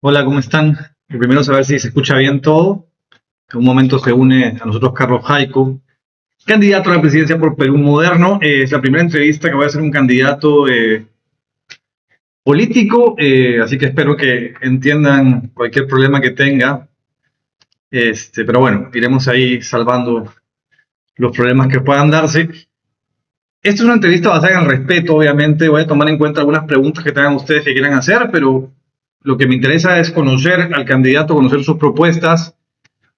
Hola, ¿cómo están? Lo primero saber si se escucha bien todo. En un momento se une a nosotros Carlos Jaico, candidato a la presidencia por Perú Moderno. Es la primera entrevista que voy a hacer un candidato político, así que espero que entiendan cualquier problema que tenga. Pero bueno, iremos ahí salvando los problemas que puedan darse. Esta es una entrevista basada en el respeto, obviamente. Voy a tomar en cuenta algunas preguntas que tengan ustedes que quieran hacer, pero lo que me interesa es conocer al candidato, conocer sus propuestas.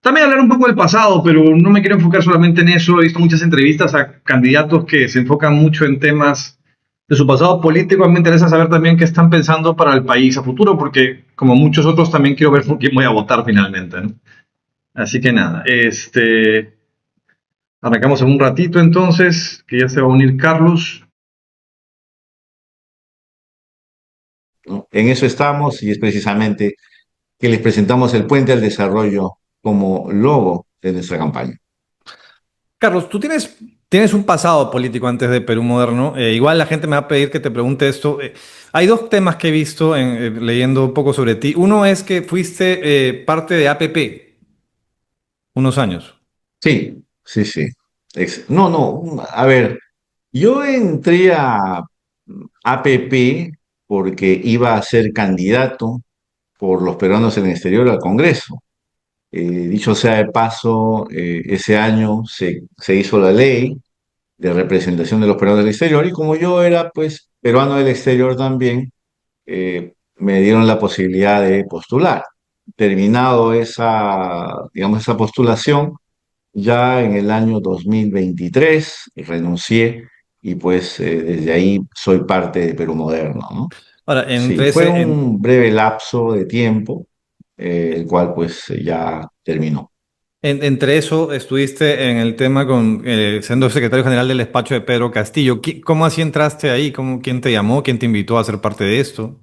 También hablar un poco del pasado, pero no me quiero enfocar solamente en eso. He visto muchas entrevistas a candidatos que se enfocan mucho en temas de su pasado político. A mí me interesa saber también qué están pensando para el país a futuro, porque como muchos otros también quiero ver por quién voy a votar finalmente, ¿no? Así que nada, arrancamos en un ratito entonces, que ya se va a unir Carlos. ¿No? En eso estamos y es precisamente que les presentamos el Puente al Desarrollo como logo de nuestra campaña. Carlos, tú tienes un pasado político antes de Perú Moderno. Igual la gente me va a pedir que te pregunte esto. Hay dos temas que he visto leyendo un poco sobre ti. Uno es que fuiste parte de APP unos años. Sí, sí, sí. No, no, a ver, yo entré a APP porque iba a ser candidato por los peruanos en el exterior al Congreso. Dicho sea de paso, ese año se hizo la ley de representación de los peruanos del exterior y como yo era pues peruano del exterior también, me dieron la posibilidad de postular. Terminado digamos, esa postulación, ya en el año 2023 renuncié y pues desde ahí soy parte de Perú Moderno, ¿no? Ahora, Sí, fue un breve lapso de tiempo, el cual pues ya terminó. entre eso estuviste en el tema con siendo secretario general del despacho de Pedro Castillo. ¿Cómo así entraste ahí? ¿Quién te llamó? ¿Quién te invitó a ser parte de esto?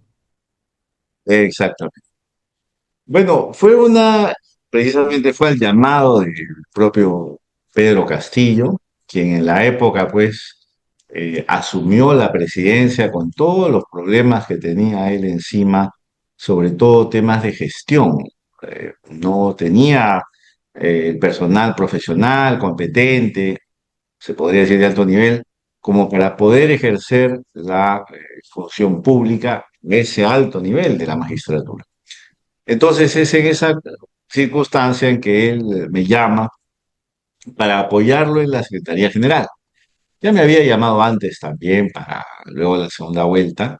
Exactamente. Bueno, precisamente fue el llamado del propio Pedro Castillo, quien en la época, pues, asumió la presidencia con todos los problemas que tenía él encima, sobre todo temas de gestión. No tenía el personal profesional, competente, se podría decir de alto nivel, como para poder ejercer la función pública, ese alto nivel de la magistratura. Entonces es en esa circunstancia en que él me llama para apoyarlo en la Secretaría General. Ya me había llamado antes también para luego la segunda vuelta,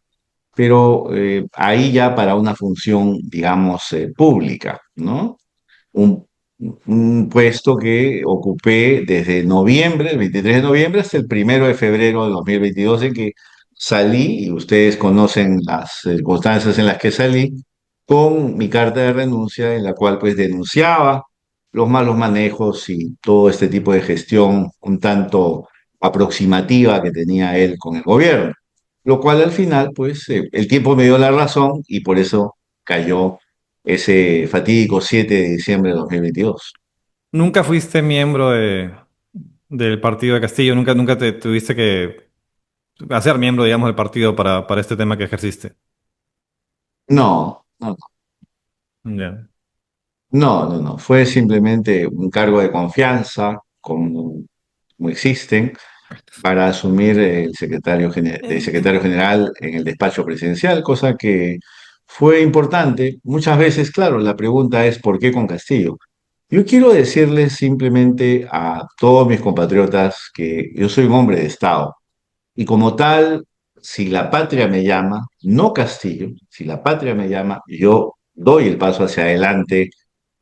pero ahí ya para una función, digamos, pública, ¿no? Un, un puesto que ocupé desde noviembre, el 23 de noviembre, hasta el 1 de febrero de 2022, en que salí, y ustedes conocen las circunstancias en las que salí, con mi carta de renuncia, en la cual pues denunciaba los malos manejos y todo este tipo de gestión un tanto aproximativa que tenía él con el gobierno. Lo cual al final, pues, el tiempo me dio la razón y por eso cayó ese fatídico 7 de diciembre de 2022. ¿Nunca fuiste miembro del partido de Castillo? ¿Nunca te tuviste que a ser miembro, digamos, del partido para este tema que ejerciste? No, no, Ya. no. Fue simplemente un cargo de confianza, como existen, para asumir de secretario general en el despacho presidencial, cosa que fue importante. Muchas veces, claro, la pregunta es ¿por qué con Castillo? Yo quiero decirles simplemente a todos mis compatriotas que yo soy un hombre de Estado. Y como tal, si la patria me llama, no Castillo, si la patria me llama, yo doy el paso hacia adelante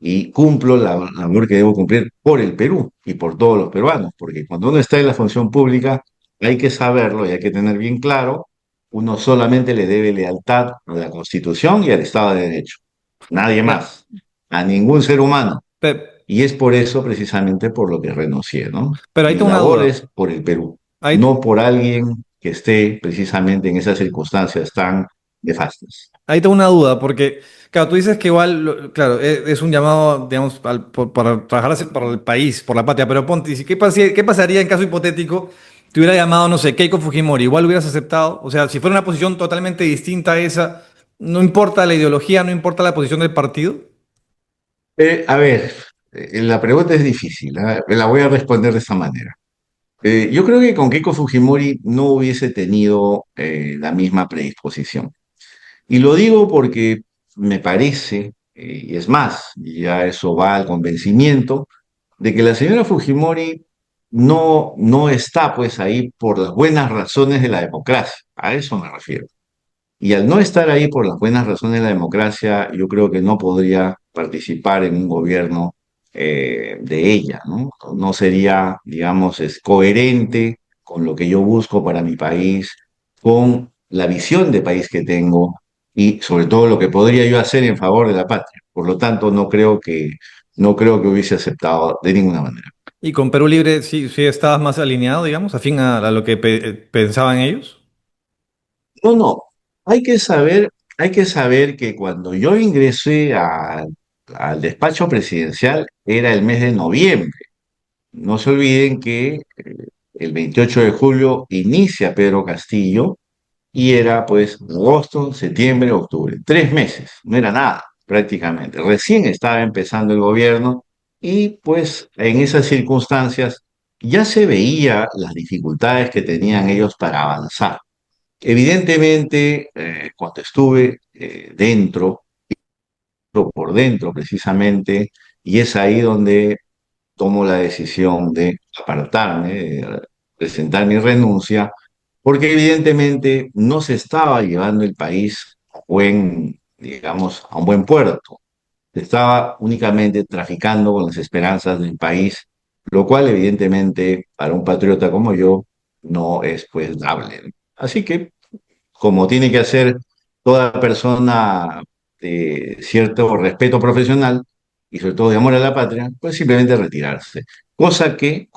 y cumplo la labor que debo cumplir por el Perú y por todos los peruanos, porque cuando uno está en la función pública hay que saberlo y hay que tener bien claro, uno solamente le debe lealtad a la Constitución y al Estado de Derecho, nadie Claro. más, a ningún ser humano. Pe- Y es por eso precisamente por lo que renuncié, ¿no? Pero ahí Mi tengo una labor duda. es por el Perú, Ahí, no por alguien que esté precisamente en esas circunstancias tan nefastas. ahí tengo una duda, porque, claro, tú dices que igual, claro, es un llamado, digamos, para trabajar para el país, por la patria, pero ponte, ¿qué pasaría en caso hipotético? Te hubiera llamado, no sé, Keiko Fujimori, igual hubieras aceptado, o sea, si fuera una posición totalmente distinta a esa, No importa la ideología, no importa la posición del partido. A ver, la pregunta es difícil, ¿ah? La voy a responder de esta manera. Yo creo que con Keiko Fujimori no hubiese tenido la misma predisposición. Y lo digo porque me parece, y es más, ya eso va al convencimiento, de que la señora Fujimori no está pues ahí por las buenas razones de la democracia. A eso me refiero. Y al no estar ahí por las buenas razones de la democracia, yo creo que no podría participar en un gobierno de ella, ¿no? No sería, digamos, es coherente con lo que yo busco para mi país, con la visión de país que tengo y sobre todo lo que podría yo hacer en favor de la patria. Por lo tanto, no creo que hubiese aceptado de ninguna manera. Y con Perú Libre sí, sí estabas más alineado, digamos, afín a lo que pensaban ellos. No, no, hay que saber que cuando yo ingresé al despacho presidencial era el mes de noviembre. No se olviden que el 28 de julio inicia Pedro Castillo y era pues agosto, septiembre, octubre. 3 meses, no era nada prácticamente. Recién estaba empezando el gobierno y pues en esas circunstancias ya se veía las dificultades que tenían ellos para avanzar. Evidentemente, cuando estuve por dentro precisamente, y es ahí donde tomo la decisión de apartarme, de presentar mi renuncia, porque evidentemente no se estaba llevando el país a digamos, a un buen puerto. Se estaba únicamente traficando con las esperanzas del país, lo cual evidentemente para un patriota como yo no es pues dable. Así que como tiene que hacer toda persona de cierto respeto profesional y sobre todo de amor a la patria, pues simplemente retirarse. Cosa que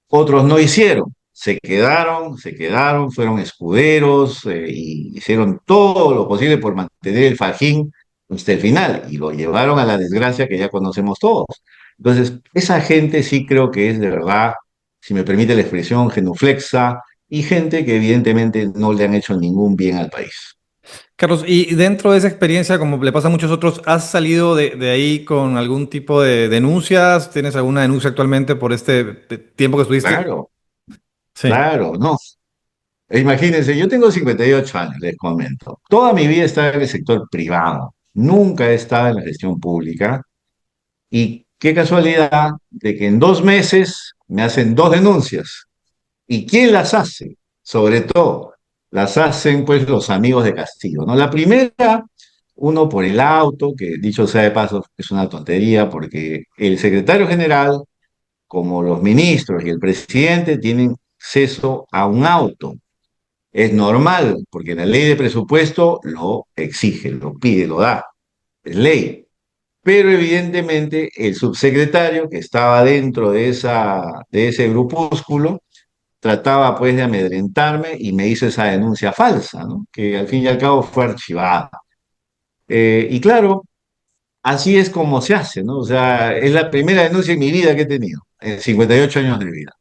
otros no hicieron. Se quedaron, fueron escuderos y hicieron todo lo posible por mantener el fajín hasta el final y lo llevaron a la desgracia que ya conocemos todos. Entonces, esa gente sí creo que es de verdad, si me permite la expresión, genuflexa y gente que evidentemente no le han hecho ningún bien al país. Carlos, y dentro de esa experiencia, como le pasa a muchos otros, ¿has salido de ahí con algún tipo de denuncias? ¿Tienes alguna denuncia actualmente por este tiempo que estuviste? Claro, Sí, claro, no. Imagínense, yo tengo 58 años, les comento. Toda mi vida he estado en el sector privado. Nunca he estado en la gestión pública. Y qué casualidad de que en 2 meses me hacen dos denuncias. ¿Y quién las hace? Sobre todo, las hacen pues los amigos de Castillo, ¿no? La primera, uno por el auto, que dicho sea de paso, es una tontería porque el secretario general, como los ministros y el presidente, tienen acceso a un auto. Es normal, porque la ley de presupuesto lo exige, lo pide, lo da, es ley. Pero evidentemente el subsecretario que estaba dentro de ese grupúsculo trataba pues de amedrentarme y me hizo esa denuncia falsa, ¿no? Que al fin y al cabo fue archivada. Y claro, así es como se hace, ¿no? O sea, es la primera denuncia en mi vida que he tenido, en 58 años de vida.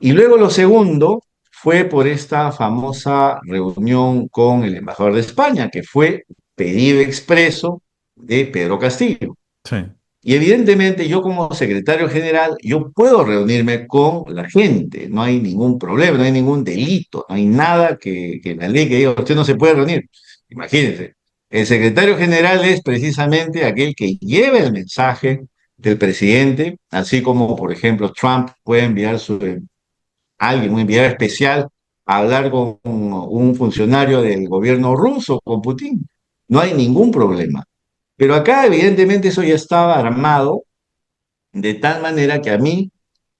Y luego lo segundo fue por esta famosa reunión con el embajador de España, que fue pedido expreso de Pedro Castillo. sí. Y evidentemente yo como secretario general, yo puedo reunirme con la gente, no hay ningún problema, no hay ningún delito, no hay nada que la ley que diga usted no se puede reunir. Imagínense, el secretario general es precisamente aquel que lleva el mensaje del presidente, así como por ejemplo Trump puede enviar alguien, un enviado especial, a hablar con un funcionario del gobierno ruso, con Putin. No hay ningún problema. Pero acá, evidentemente, eso ya estaba armado de tal manera que a mí,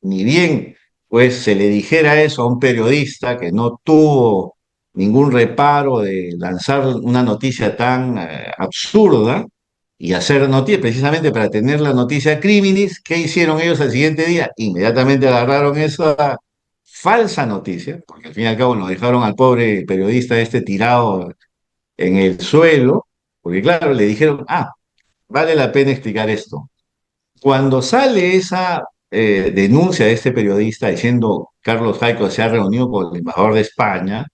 ni bien pues se le dijera eso a un periodista que no tuvo ningún reparo de lanzar una noticia tan absurda y hacer noticia, precisamente para tener la noticia criminis, ¿qué hicieron ellos al siguiente día? Inmediatamente agarraron esa falsa noticia, porque al fin y al cabo lo dejaron al pobre periodista este tirado en el suelo, porque claro, le dijeron, vale la pena explicar esto. Cuando sale esa denuncia de este periodista diciendo Carlos Jaico se ha reunido con el embajador de España,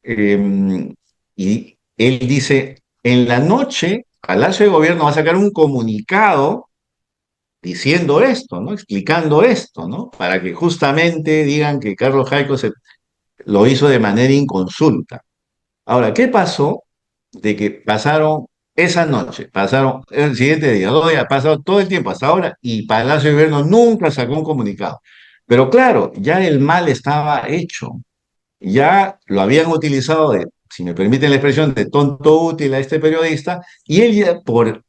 y él dice, en la noche, Palacio de Gobierno va a sacar un comunicado diciendo esto, ¿no? Explicando esto, ¿no? Para que justamente digan que Carlos Jaico lo hizo de manera inconsulta. Ahora, ¿qué pasó? De que pasaron esa noche, pasaron el siguiente día, 2 días, pasado todo el tiempo hasta ahora y Palacio de Gobierno nunca sacó un comunicado. Pero claro, ya el mal estaba hecho, ya lo habían utilizado de, si me permiten la expresión, de tonto útil a este periodista y él ya por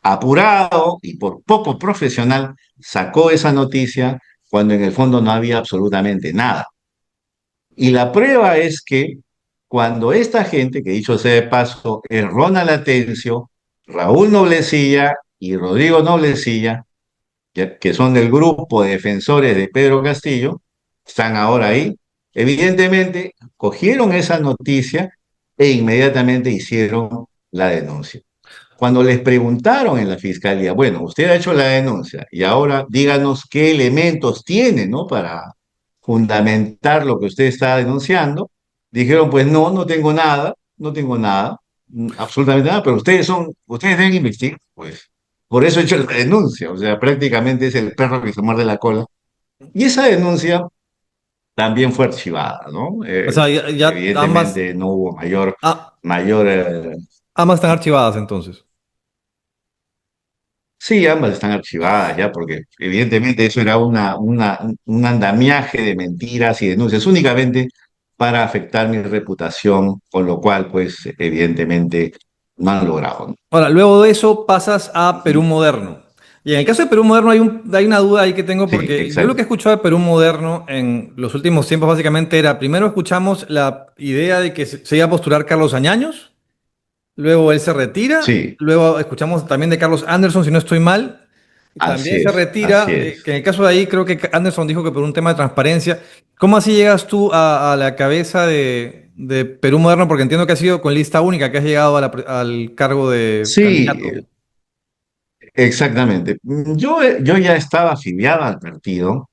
apurado y por poco profesional sacó esa noticia cuando en el fondo no había absolutamente nada. Y la prueba es que cuando esta gente, que dicho sea de paso, es Ronald Atencio, Raúl Noblecilla y Rodrigo Noblecilla, que son del grupo de defensores de Pedro Castillo, están ahora ahí, evidentemente cogieron esa noticia e inmediatamente hicieron la denuncia. Cuando les preguntaron en la fiscalía, bueno, usted ha hecho la denuncia y ahora díganos qué elementos tiene, ¿no? Para fundamentar lo que usted está denunciando, dijeron, pues no, no tengo nada, no tengo nada, absolutamente nada, pero ustedes deben investigar, pues. Por eso he hecho la denuncia, o sea, prácticamente es el perro que se muerde la cola. Y esa denuncia también fue archivada, ¿no? O sea, ya ambas, Evidentemente no hubo ah, mayor ambas están archivadas entonces. Sí, ambas están archivadas ya, porque evidentemente eso era un andamiaje de mentiras y denuncias únicamente para afectar mi reputación, con lo cual, pues, evidentemente no han logrado, ¿no? Ahora, luego de eso pasas a Perú Moderno. Y en el caso de Perú Moderno hay una duda ahí que tengo Sí, porque yo lo que he exacto. escuchado de Perú Moderno en los últimos tiempos básicamente era, primero escuchamos la idea de que se iba a postular Carlos Añaños, luego él se retira, Sí, luego escuchamos también de Carlos Anderson, si no estoy mal, también así se es, así retira, es. que en el caso de ahí creo que Anderson dijo que por un tema de transparencia. ¿Cómo así llegas tú a la cabeza de Perú Moderno? Porque entiendo que has sido con lista única, que has llegado al cargo de Sí, candidato. exactamente. Yo ya estaba afiliado al partido.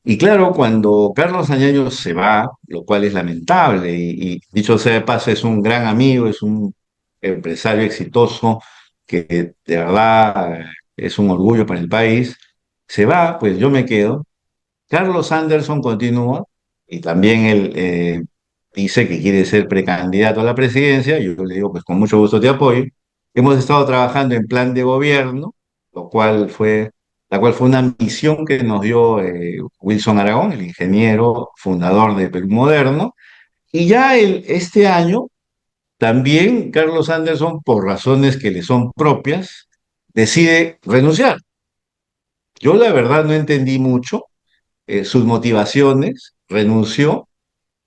Y claro, cuando Carlos Añaño se va, lo cual es lamentable, y dicho sea de paso, es un gran amigo, es un empresario exitoso, que de verdad es un orgullo para el país, se va, pues yo me quedo. Carlos Anderson continúa y también él dice que quiere ser precandidato a la presidencia. Yo le digo, pues con mucho gusto te apoyo. Hemos estado trabajando en plan de gobierno, lo cual fue, la cual fue una misión que nos dio Wilson Aragón, el ingeniero fundador de Perú Moderno. Y ya este año también Carlos Anderson, por razones que le son propias, decide renunciar. Yo la verdad no entendí mucho sus motivaciones, renunció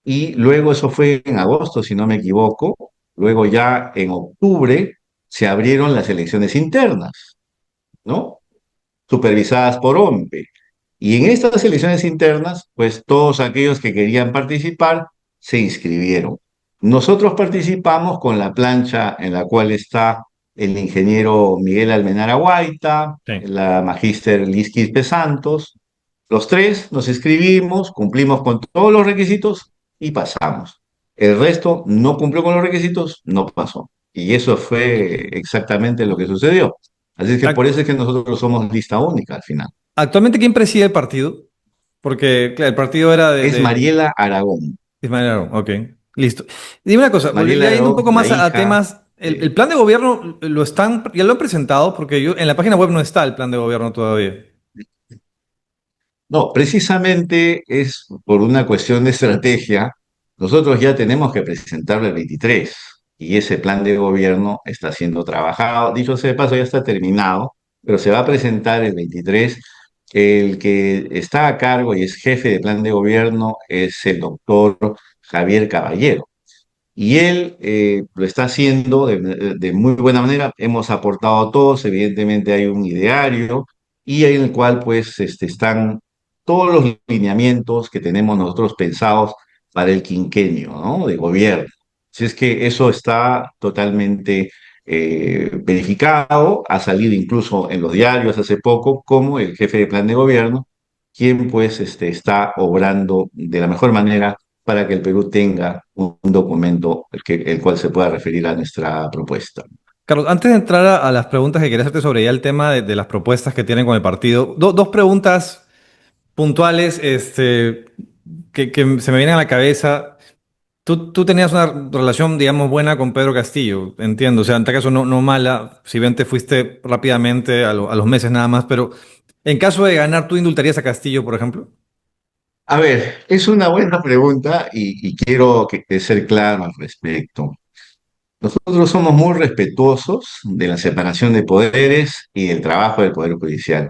y luego eso fue en agosto, si no me equivoco. Luego ya en octubre se abrieron las elecciones internas, ¿no? Supervisadas por OMPE. Y en estas elecciones internas, pues todos aquellos que querían participar se inscribieron. Nosotros participamos con la plancha en la cual está el ingeniero Miguel Almenara Guaita, Sí. la magíster Liz Quispe Santos. Los tres nos inscribimos, cumplimos con todos los requisitos y pasamos. El resto no cumplió con los requisitos, no pasó. Y eso fue exactamente lo que sucedió. Así es que por Ac- eso es que nosotros somos lista única al final. Actualmente, ¿quién preside el partido? Porque, claro, el partido era Es Mariela Aragón. Ismael Aarón. Ok, listo. Dime una cosa, Mariela ya yendo un Aragón, poco la más a hija temas, el de... plan de gobierno ya lo han presentado, porque yo, en la página web no está el plan de gobierno todavía. No, precisamente es por una cuestión de estrategia. Nosotros ya tenemos que presentarlo el 23 y ese plan de gobierno está siendo trabajado. Dicho sea de paso, ya está terminado, pero se va a presentar el 23. El que está a cargo y es jefe de plan de gobierno es el doctor Javier Caballero. Y él lo está haciendo de muy buena manera. Hemos aportado todos, evidentemente hay un ideario y en el cual pues están todos los lineamientos que tenemos nosotros pensados para el quinquenio, ¿no? De gobierno. Si es que eso está totalmente verificado, ha salido incluso en los diarios hace poco como el jefe de plan de gobierno, quien pues está obrando de la mejor manera para que el Perú tenga un documento el cual se pueda referir a nuestra propuesta. Carlos, antes de entrar a las preguntas que quería hacerte sobre ya el tema de las propuestas que tienen con el partido, dos preguntas puntuales que se me vienen a la cabeza. Tú tenías una relación, digamos, buena con Pedro Castillo, entiendo. O sea, en este caso no mala, si bien te fuiste rápidamente a los meses nada más, pero en caso de ganar, ¿tú indultarías a Castillo, por ejemplo? A ver, es una buena pregunta y quiero ser claro al respecto. Nosotros somos muy respetuosos de la separación de poderes y del trabajo del Poder Judicial.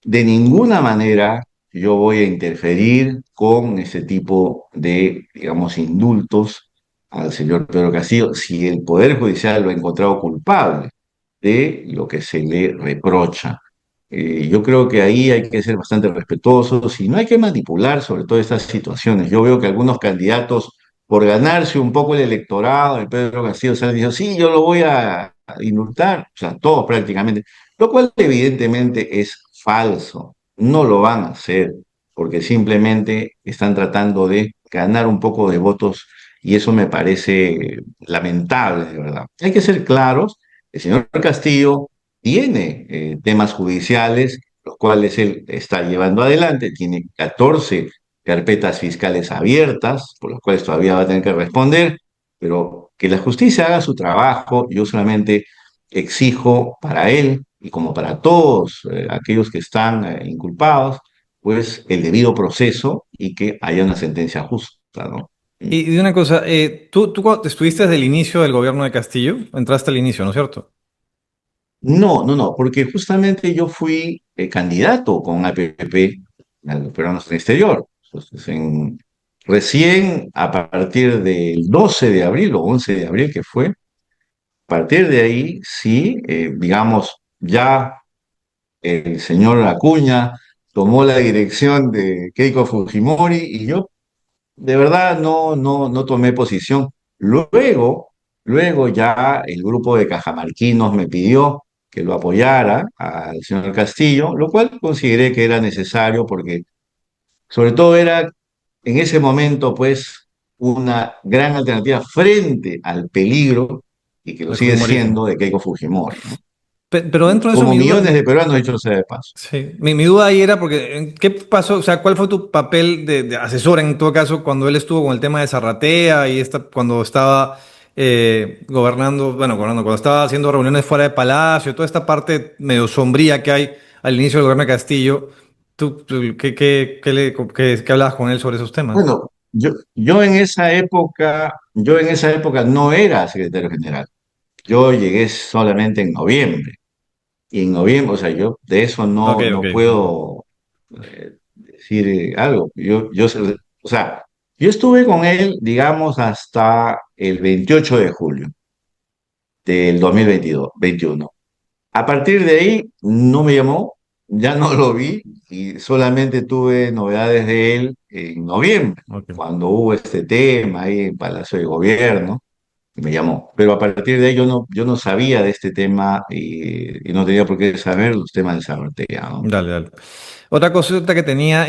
De ninguna manera yo voy a interferir con ese tipo de, digamos, indultos al señor Pedro Castillo si el Poder Judicial lo ha encontrado culpable de lo que se le reprocha. Yo creo que ahí hay que ser bastante respetuosos y no hay que manipular sobre todo estas situaciones. Yo veo que algunos candidatos, por ganarse un poco el electorado de Pedro Castillo, salen diciendo, sí, yo lo voy a indultar, o sea, todos prácticamente, lo cual evidentemente es falso. No lo van a hacer porque simplemente están tratando de ganar un poco de votos y eso me parece lamentable, de verdad. Hay que ser claros, el señor Castillo tiene temas judiciales, los cuales él está llevando adelante, tiene 14 carpetas fiscales abiertas, por las cuales todavía va a tener que responder, pero que la justicia haga su trabajo, yo solamente exijo para él y como para todos aquellos que están inculpados, pues el debido proceso y que haya una sentencia justa, ¿no? Y de una cosa, tú estuviste desde el inicio del gobierno de Castillo, entraste al inicio, ¿no es cierto? No, no, no, porque justamente yo fui candidato con APP al Peruanos en el Exterior. Entonces, recién a partir del 12 de abril o 11 de abril que fue, a partir de ahí sí, digamos, ya el señor Acuña tomó la dirección de Keiko Fujimori y yo de verdad no tomé posición. Luego ya el grupo de cajamarquinos me pidió que lo apoyara al señor Castillo, lo cual consideré que era necesario porque sobre todo era en ese momento pues una gran alternativa frente al peligro y que lo El sigue Fujimorismo. siendo de Keiko Fujimori, ¿no? Pero dentro de eso Como mi duda, millones de peruanos, dicho sea de paso. sí, mi duda ahí era porque, ¿qué pasó? O sea, ¿cuál fue tu papel de asesor en todo caso cuando él estuvo con el tema de Zarratea y cuando estaba cuando estaba haciendo reuniones fuera de Palacio, toda esta parte medio sombría que hay al inicio del gobierno de Castillo? ¿Qué hablabas con él sobre esos temas? Bueno, yo en esa época no era secretario general. Yo llegué solamente en noviembre. Y en noviembre, o sea, yo de eso Ok, no ok. puedo decir algo. O sea, yo estuve con él, digamos, hasta el 28 de julio del 2022, 21. A partir de ahí no me llamó, ya no lo vi y solamente tuve novedades de él en noviembre, Ok. cuando hubo este tema ahí en Palacio de Gobierno, me llamó. Pero a partir de ahí yo no sabía de este tema y no tenía por qué saber los temas de Zamartea, ¿no? Dale, dale. Otra cosita que tenía,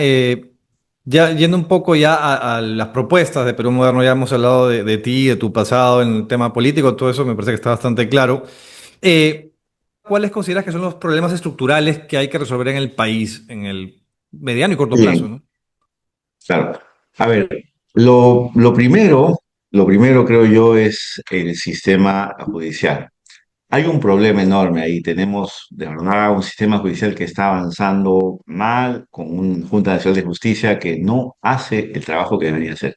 ya yendo un poco ya a las propuestas de Perú Moderno, ya hemos hablado de ti, de tu pasado en el tema político, todo eso me parece que está bastante claro. Eh, ¿Cuáles consideras que son los problemas estructurales que hay que resolver en el país en el mediano y corto plazo, Bien, ¿no? claro. A ver, lo primero creo yo es el sistema judicial. Hay un problema enorme ahí. Tenemos de verdad un sistema judicial que está avanzando mal, con una Junta Nacional de Justicia que no hace el trabajo que debería hacer.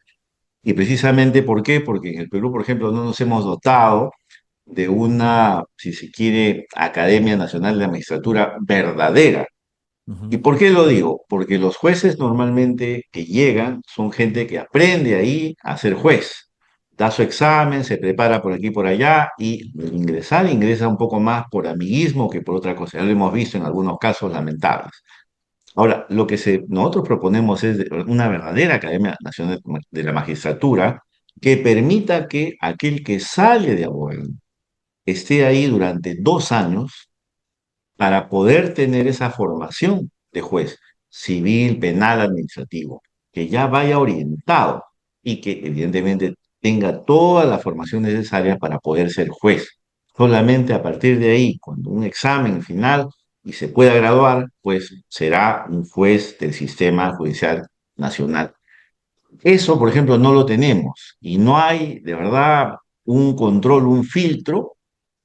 Y precisamente, ¿por qué? Porque en el Perú, por ejemplo, no nos hemos dotado de una, si se quiere, Academia Nacional de la Magistratura verdadera. ¿Y Ujú. por qué lo digo? Porque los jueces normalmente que llegan son gente que aprende ahí a ser juez. Da su examen, se prepara por aquí y por allá y al ingresar ingresa un poco más por amiguismo que por otra cosa. Ya lo hemos visto en algunos casos lamentables. Ahora, nosotros proponemos es una verdadera Academia Nacional de la Magistratura que permita que aquel que sale de abogado esté ahí durante 2 años para poder tener esa formación de juez civil, penal, administrativo, que ya vaya orientado. y que evidentemente tenga toda la formación necesaria para poder ser juez. Solamente a partir de ahí, cuando un examen final y se pueda graduar, pues será un juez del sistema judicial nacional. Eso, por ejemplo, no lo tenemos y no hay de verdad un control, un filtro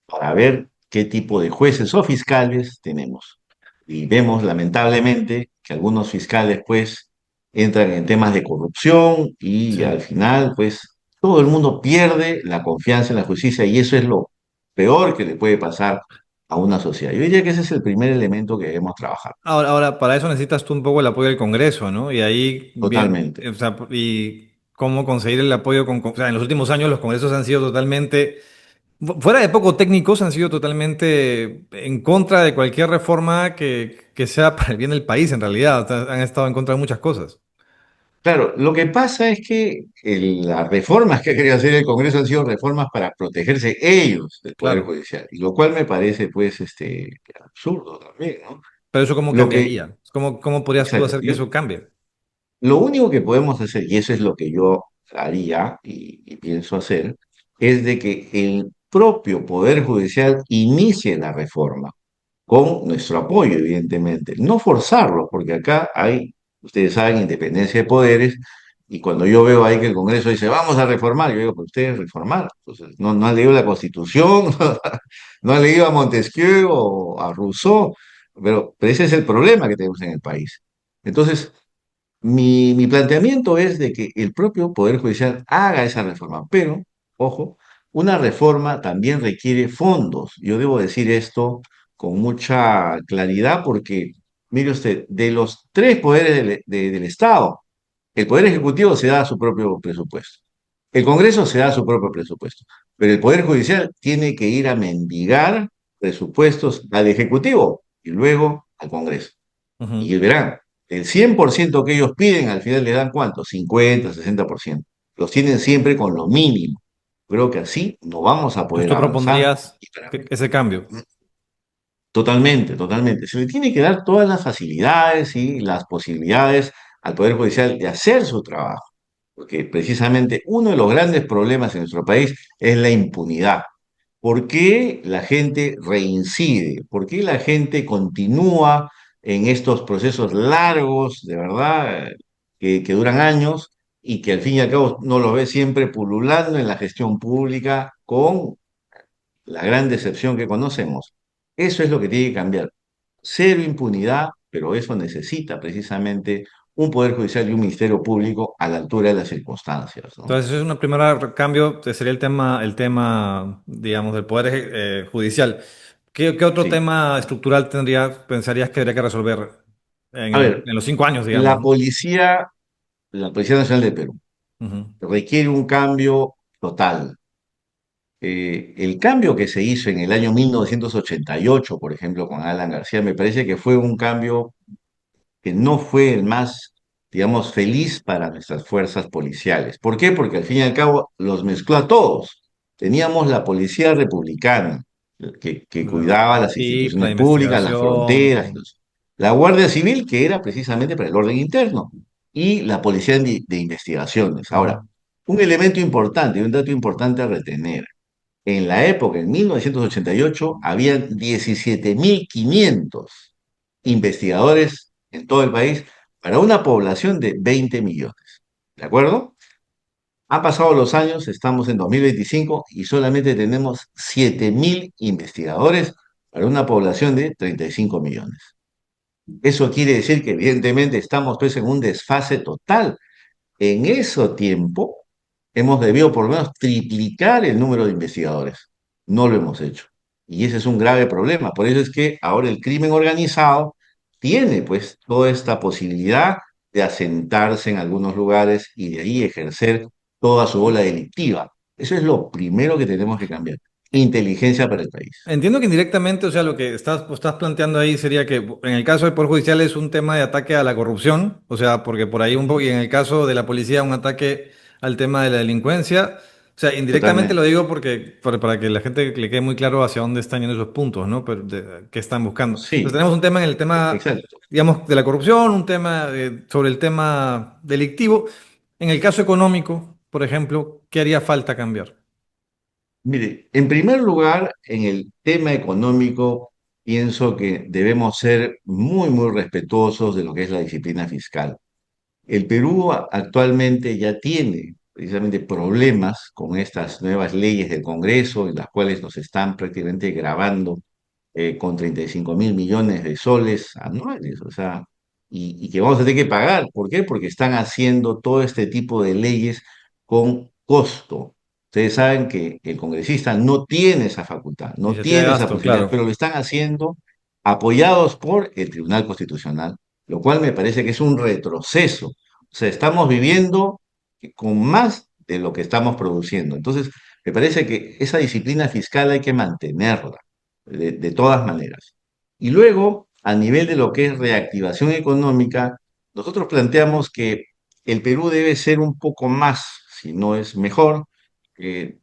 para ver qué tipo de jueces o fiscales tenemos. Y vemos lamentablemente que algunos fiscales pues entran en temas de corrupción y Sí. al final pues todo el mundo pierde la confianza en la justicia y eso es lo peor que le puede pasar a una sociedad. Yo diría que ese es el primer elemento que debemos trabajar. Ahora, para eso necesitas tú un poco el apoyo del Congreso, ¿no? Y ahí bien, Totalmente. o sea, y cómo conseguir el apoyo o sea, en los últimos años los congresos han sido totalmente, fuera de poco técnicos, han sido totalmente en contra de cualquier reforma que sea para el bien del país, en realidad. O sea, han estado en contra de muchas cosas. Claro, lo que pasa es que las reformas que ha querido hacer el Congreso han sido reformas para protegerse ellos del Poder Claro. Judicial, y lo cual me parece pues absurdo también, ¿no? Pero eso cómo Lo que, cambiaría. ¿Cómo podrías tú exacto, hacer que eso cambie? lo único que podemos hacer, y eso es lo que yo haría y pienso hacer, es de que el propio Poder Judicial inicie la reforma con nuestro apoyo, evidentemente. No forzarlo, porque acá hay, ustedes saben, independencia de poderes, y cuando yo veo ahí que el Congreso dice, vamos a reformar, yo digo, pero ustedes reformar. Entonces, no han leído la Constitución, no han leído a Montesquieu o a Rousseau, pero ese es el problema que tenemos en el país. Entonces, mi planteamiento es de que el propio Poder Judicial haga esa reforma, pero, ojo, una reforma también requiere fondos. Yo debo decir esto con mucha claridad porque, mire usted, de los tres poderes del Estado, el Poder Ejecutivo se da su propio presupuesto, el Congreso se da su propio presupuesto, pero el Poder Judicial tiene que ir a mendigar presupuestos al Ejecutivo y luego al Congreso. Ujú. Y verán, el 100% que ellos piden, al final le dan ¿cuánto? 50, 60%. Los tienen siempre con lo mínimo. Creo que así no vamos a Entonces poder tú avanzar. propondrías ese cambio. Totalmente, totalmente. Se le tiene que dar todas las facilidades y las posibilidades al Poder Judicial de hacer su trabajo, porque precisamente uno de los grandes problemas en nuestro país es la impunidad. ¿Por qué la gente reincide? ¿Por qué la gente continúa en estos procesos largos, de verdad, que duran años y que al fin y al cabo no los ve siempre pululando en la gestión pública con la gran decepción que conocemos? Eso es lo que tiene que cambiar. Cero impunidad, pero eso necesita precisamente un Poder Judicial y un Ministerio Público a la altura de las circunstancias, ¿no? Entonces, eso es un primer cambio, que sería el tema, digamos, del poder judicial. ¿Qué otro Sí. tema estructural pensarías que habría que resolver A ver, en los 5 años, digamos, la ¿no? policía, la Policía Nacional del Perú Ujú, requiere un cambio total. El cambio que se hizo en el año 1988, por ejemplo, con Alan García, me parece que fue un cambio que no fue el más, digamos, feliz para nuestras fuerzas policiales. ¿Por qué? Porque al fin y al cabo los mezcló a todos. Teníamos la policía republicana, que cuidaba la las PIP, la instituciones públicas, las investigación, fronteras, y todo. la Guardia Civil, que era precisamente para el orden interno, y la Policía de Investigaciones. Ahora, Ujú. un elemento importante y un dato importante a retener. En la época, en 1988, habían 17.500 investigadores en todo el país para una población de 20 millones. ¿De acuerdo? Han pasado los años, estamos en 2025 y solamente tenemos 7.000 investigadores para una población de 35 millones. Eso quiere decir que evidentemente estamos pues en un desfase total. En ese tiempo hemos debido por lo menos triplicar el número de investigadores. No lo hemos hecho. Y ese es un grave problema. Por eso es que ahora el crimen organizado tiene pues toda esta posibilidad de asentarse en algunos lugares y de ahí ejercer toda su ola delictiva. Eso es lo primero que tenemos que cambiar. Inteligencia para el país. Entiendo que indirectamente, o sea, lo que estás planteando ahí sería que en el caso del Poder Judicial es un tema de ataque a la corrupción, o sea, porque por ahí un poco, y en el caso de la policía un ataque al tema de la delincuencia. O sea, indirectamente lo Totalmente. digo porque para que la gente le quede muy claro hacia dónde están yendo esos puntos, ¿no? Pero qué están buscando. Entonces Sí, tenemos un tema en el tema, exacto. digamos, de la corrupción, un tema sobre el tema delictivo. En el caso económico, por ejemplo, ¿qué haría falta cambiar? Mire, en primer lugar, en el tema económico, pienso que debemos ser muy, muy respetuosos de lo que es la disciplina fiscal. El Perú actualmente ya tiene precisamente problemas con estas nuevas leyes del Congreso, en las cuales nos están prácticamente grabando con 35.000 millones de soles anuales, o sea, y que vamos a tener que pagar. ¿Por qué? Porque están haciendo todo este tipo de leyes con costo. Ustedes saben que el congresista no tiene esa facultad, no Iniciativa de tiene esa gasto, posibilidad, claro. pero lo están haciendo apoyados por el Tribunal Constitucional, lo cual me parece que es un retroceso. O sea, estamos viviendo con más de lo que estamos produciendo. Entonces, me parece que esa disciplina fiscal hay que mantenerla de todas maneras. Y luego, a nivel de lo que es reactivación económica, nosotros planteamos que el Perú debe ser un poco más, si no es mejor, eh,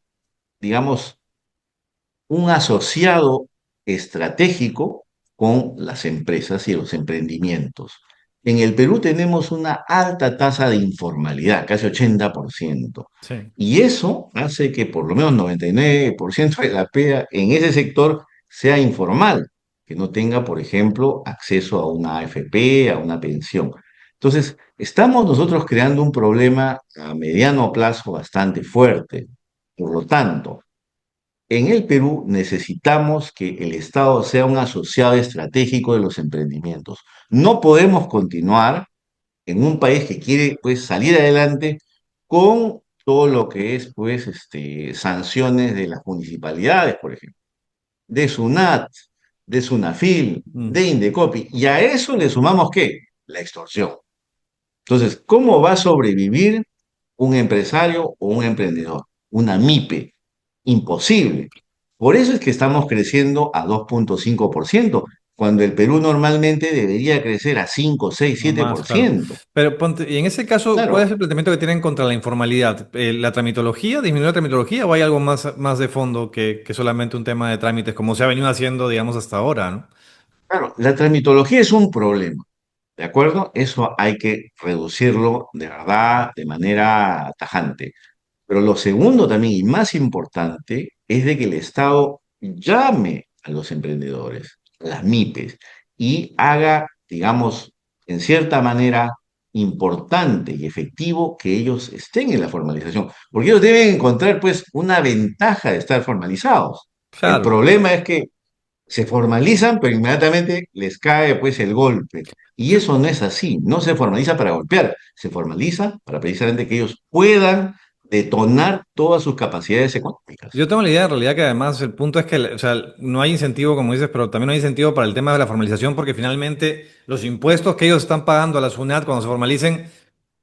digamos, un asociado estratégico con las empresas y los emprendimientos. En el Perú tenemos una alta tasa de informalidad, casi 80%. Sí. Y eso hace que por lo menos 99% de la PEA en ese sector sea informal, que no tenga, por ejemplo, acceso a una AFP, a una pensión. Entonces, estamos nosotros creando un problema a mediano plazo bastante fuerte. Por lo tanto, en el Perú necesitamos que el Estado sea un asociado estratégico de los emprendimientos. No podemos continuar en un país que quiere pues salir adelante con todo lo que es pues sanciones de las municipalidades, por ejemplo, de SUNAT, de SUNAFIL, Mm. de Indecopi, y a eso le sumamos ¿qué? La extorsión. Entonces, ¿cómo va a sobrevivir un empresario o un emprendedor? Una MIPE. Imposible. Por eso es que estamos creciendo a 2,5%, cuando el Perú normalmente debería crecer a 5, 6, No siete más, por claro. ciento. Pero ponte, y en ese caso, ¿cuál es Claro, el planteamiento que tienen contra la informalidad? ¿La tramitología? ¿Disminuir la tramitología o hay algo más de fondo que solamente un tema de trámites, como se ha venido haciendo, digamos, hasta ahora, ¿no? claro, la tramitología es un problema, ¿de acuerdo? Eso hay que reducirlo de verdad, de manera tajante. Pero lo segundo también y más importante es de que el Estado llame a los emprendedores, a las MIPES, y haga, digamos, en cierta manera importante y efectivo que ellos estén en la formalización, porque ellos deben encontrar pues una ventaja de estar formalizados. El Claro. problema es que se formalizan, pero inmediatamente les cae pues el golpe. Y Yo, eso no es así, no se formaliza para golpear, se formaliza para precisamente que ellos puedan detonar todas sus capacidades económicas. yo tengo la idea en realidad que además el punto es que, o sea, no hay incentivo, como dices, pero también no hay incentivo para el tema de la formalización porque finalmente los impuestos que ellos están pagando a la SUNAT cuando se formalicen,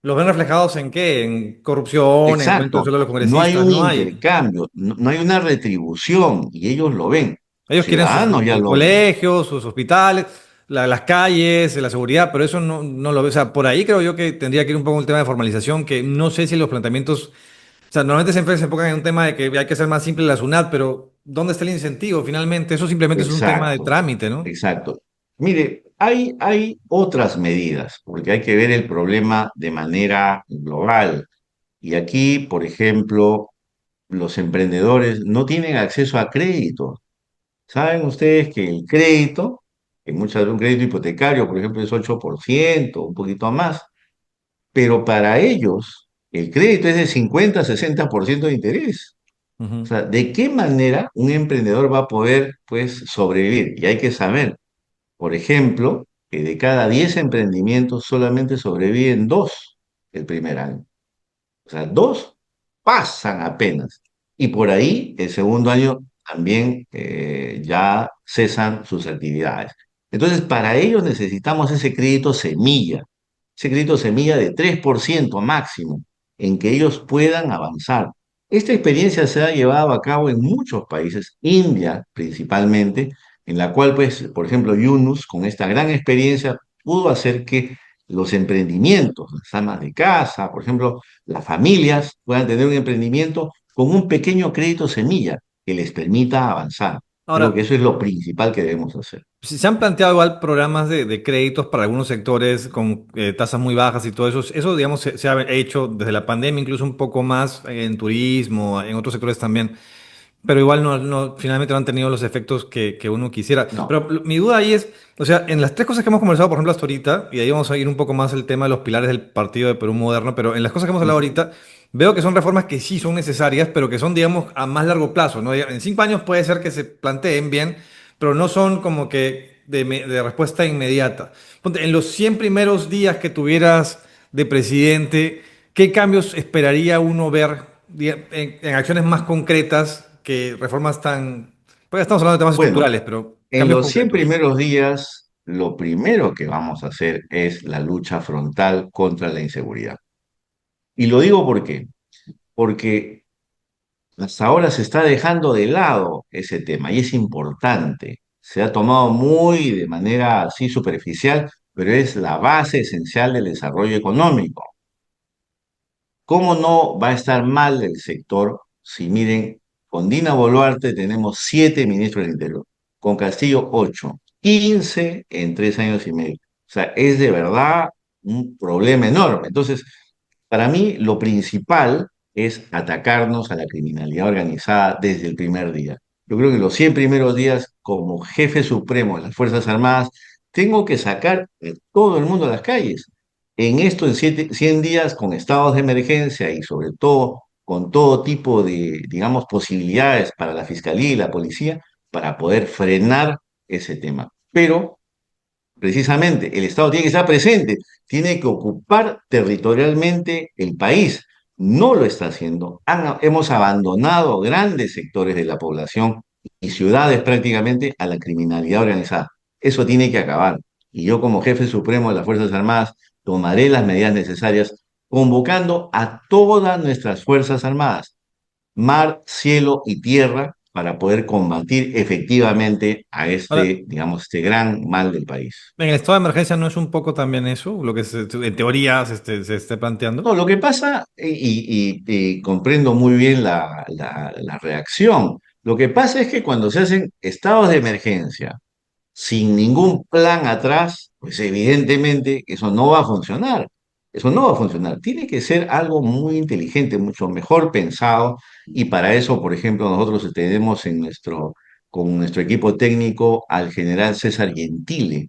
¿los ven reflejados en qué? En corrupción, en aumento del Exacto, sueldo de los no hay congresistas, un no hay. intercambio, no hay una retribución y ellos lo ven. Ellos Los quieren ciudadanos ya sus lo ven. colegios, sus hospitales, las calles, la seguridad, pero eso no lo veo. O sea, por ahí creo yo que tendría que ir un poco el tema de formalización, que no sé si los planteamientos, o sea, normalmente siempre se enfocan en un tema de que hay que hacer más simple la SUNAT, pero ¿dónde está el incentivo? Finalmente, eso simplemente es un tema de Exacto, trámite, ¿no? exacto. Mire, hay otras medidas, porque hay que ver el problema de manera global. Y aquí, por ejemplo, los emprendedores no tienen acceso a crédito. Saben ustedes que el crédito, que muchas veces un crédito hipotecario, por ejemplo, es 8%, un poquito más, pero para ellos el crédito es de 50 60% de interés. O Ujú. sea, ¿de qué manera un emprendedor va a poder, pues, sobrevivir? Y hay que saber, por ejemplo, que de cada 10 emprendimientos solamente sobreviven 2 el primer año. O sea, 2 pasan apenas. Y por ahí, el segundo año también ya cesan sus actividades. Entonces, para ellos necesitamos ese crédito semilla de 3% máximo, en que ellos puedan avanzar. Esta experiencia se ha llevado a cabo en muchos países, India principalmente, en la cual, pues, por ejemplo, Yunus, con esta gran experiencia, pudo hacer que los emprendimientos, las amas de casa, por ejemplo, las familias puedan tener un emprendimiento con un pequeño crédito semilla que les permita avanzar. Creo que Ahora, eso es lo principal que debemos hacer. si se han planteado igual programas de créditos para algunos sectores con tasas muy bajas y todo eso. Eso, digamos, se ha hecho desde la pandemia, incluso un poco más en turismo, en otros sectores también. Pero igual finalmente no han tenido los efectos que uno quisiera. No, Pero mi duda ahí es, o sea, en las tres cosas que hemos conversado, por ejemplo, hasta ahorita, y ahí vamos a ir un poco más al tema de los pilares del Partido de Perú Moderno, pero en las cosas que hemos hablado ujú, ahorita, veo que son reformas que sí son necesarias, pero que son, digamos, a más largo plazo, ¿no? En 5 años puede ser que se planteen bien, pero no son como que de respuesta inmediata. Ponte, en los 100 primeros días que tuvieras de presidente, ¿qué cambios esperaría uno ver en acciones más concretas que reformas tan... Pues estamos hablando de temas bueno, estructurales, pero en cambios los 100 concretos. primeros días, lo primero que vamos a hacer es la lucha frontal contra la inseguridad. Y lo digo porque hasta ahora se está dejando de lado ese tema y es importante. Se ha tomado muy de manera así superficial, pero es la base esencial del desarrollo económico. ¿Cómo no va a estar mal el sector si miren, con Dina Boluarte tenemos 7 ministros del Interior, con Castillo 8, 15 en 3 años y medio? O sea, es de verdad un problema enorme. Entonces, para mí lo principal es atacarnos a la criminalidad organizada desde el primer día. Yo creo que los 100 primeros días, como jefe supremo de las Fuerzas Armadas, tengo que sacar a todo el mundo a las calles en esto, en 100 días, con estados de emergencia y sobre todo con todo tipo de, digamos, posibilidades para la fiscalía y la policía para poder frenar ese tema. Pero precisamente el Estado tiene que estar presente, tiene que ocupar territorialmente el país. No lo está haciendo. Hemos abandonado grandes sectores de la población y ciudades prácticamente a la criminalidad organizada. Eso tiene que acabar. Y yo como jefe supremo de las Fuerzas Armadas tomaré las medidas necesarias convocando a todas nuestras Fuerzas Armadas, mar, cielo y tierra, para poder combatir efectivamente a Ahora, este, digamos, este gran mal del país. en el estado de emergencia no es un poco también eso, lo que en teoría se esté planteando. No, lo que pasa, y comprendo muy bien la reacción, lo que pasa es que cuando se hacen estados de emergencia sin ningún plan atrás, pues evidentemente eso no va a funcionar. Eso no va a funcionar. Tiene que ser algo muy inteligente, mucho mejor pensado, y para eso, por ejemplo, nosotros tenemos con nuestro equipo técnico al general César Gentile,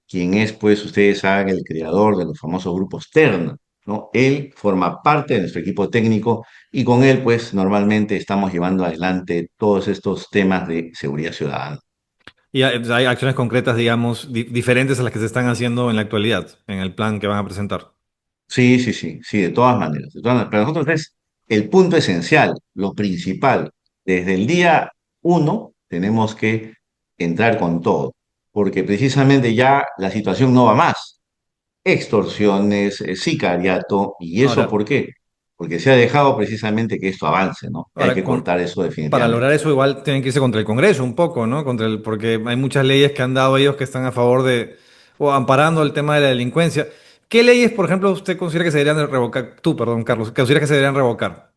quien es, pues, ustedes saben, el creador de los famosos grupos Terna, ¿no? Él forma parte de nuestro equipo técnico y con él, pues, normalmente estamos llevando adelante todos estos temas de seguridad ciudadana. Y hay acciones concretas, digamos, diferentes a las que se están haciendo en la actualidad, en el plan que van a presentar. Sí, sí, sí, sí, de todas maneras. Para nosotros es el punto esencial, lo principal. Desde el día uno tenemos que entrar con todo, porque precisamente ya la situación no va más. Extorsiones, sicariato, ¿y eso Ahora, por qué? Porque se ha dejado precisamente que esto avance, ¿no? Y hay ahora que cortar eso para definitivamente. lograr eso igual tienen que irse contra el Congreso un poco, ¿no? Porque hay muchas leyes que han dado ellos que están a favor de o amparando el tema de la delincuencia. ¿Qué leyes, por ejemplo, usted considera que se deberían de revocar? Tú, perdón, Carlos, que considera que se deberían revocar.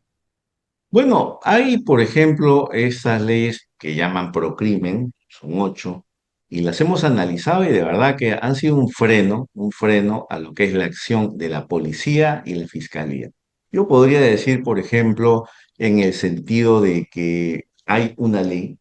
Bueno, hay, por ejemplo, estas leyes que llaman procrimen, son 8, y las hemos analizado y de verdad que han sido un freno a lo que es la acción de la policía y la fiscalía. Yo podría decir, por ejemplo, en el sentido de que hay una ley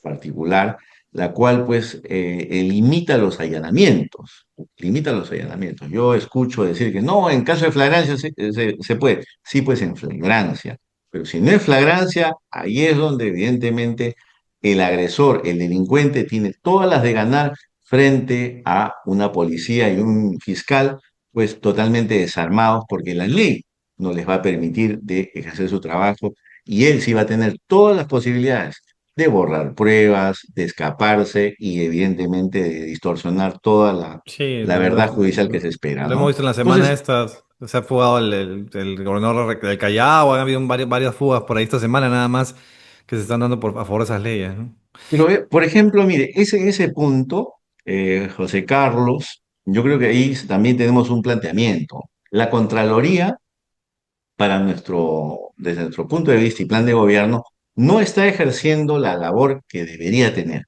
particular, la cual pues limita los allanamientos, limita los allanamientos. Yo escucho decir que no, en caso de flagrancia se puede, sí pues en flagrancia, pero si no es flagrancia, ahí es donde evidentemente el agresor, el delincuente, tiene todas las de ganar frente a una policía y un fiscal, pues totalmente desarmados, porque la ley no les va a permitir de ejercer su trabajo y él sí va a tener todas las posibilidades de borrar pruebas, de escaparse y evidentemente de distorsionar toda Sí, la verdad judicial que se espera, lo hemos ¿no? visto en la semana Entonces, estas. Se ha fugado el gobernador del Callao, han habido varias fugas por ahí esta semana nada más que se están dando a favor de esas leyes, ¿no? pero, por ejemplo, mire, ese punto, José Carlos, yo creo que ahí también tenemos un planteamiento. La Contraloría, desde nuestro punto de vista y plan de gobierno, no está ejerciendo la labor que debería tener.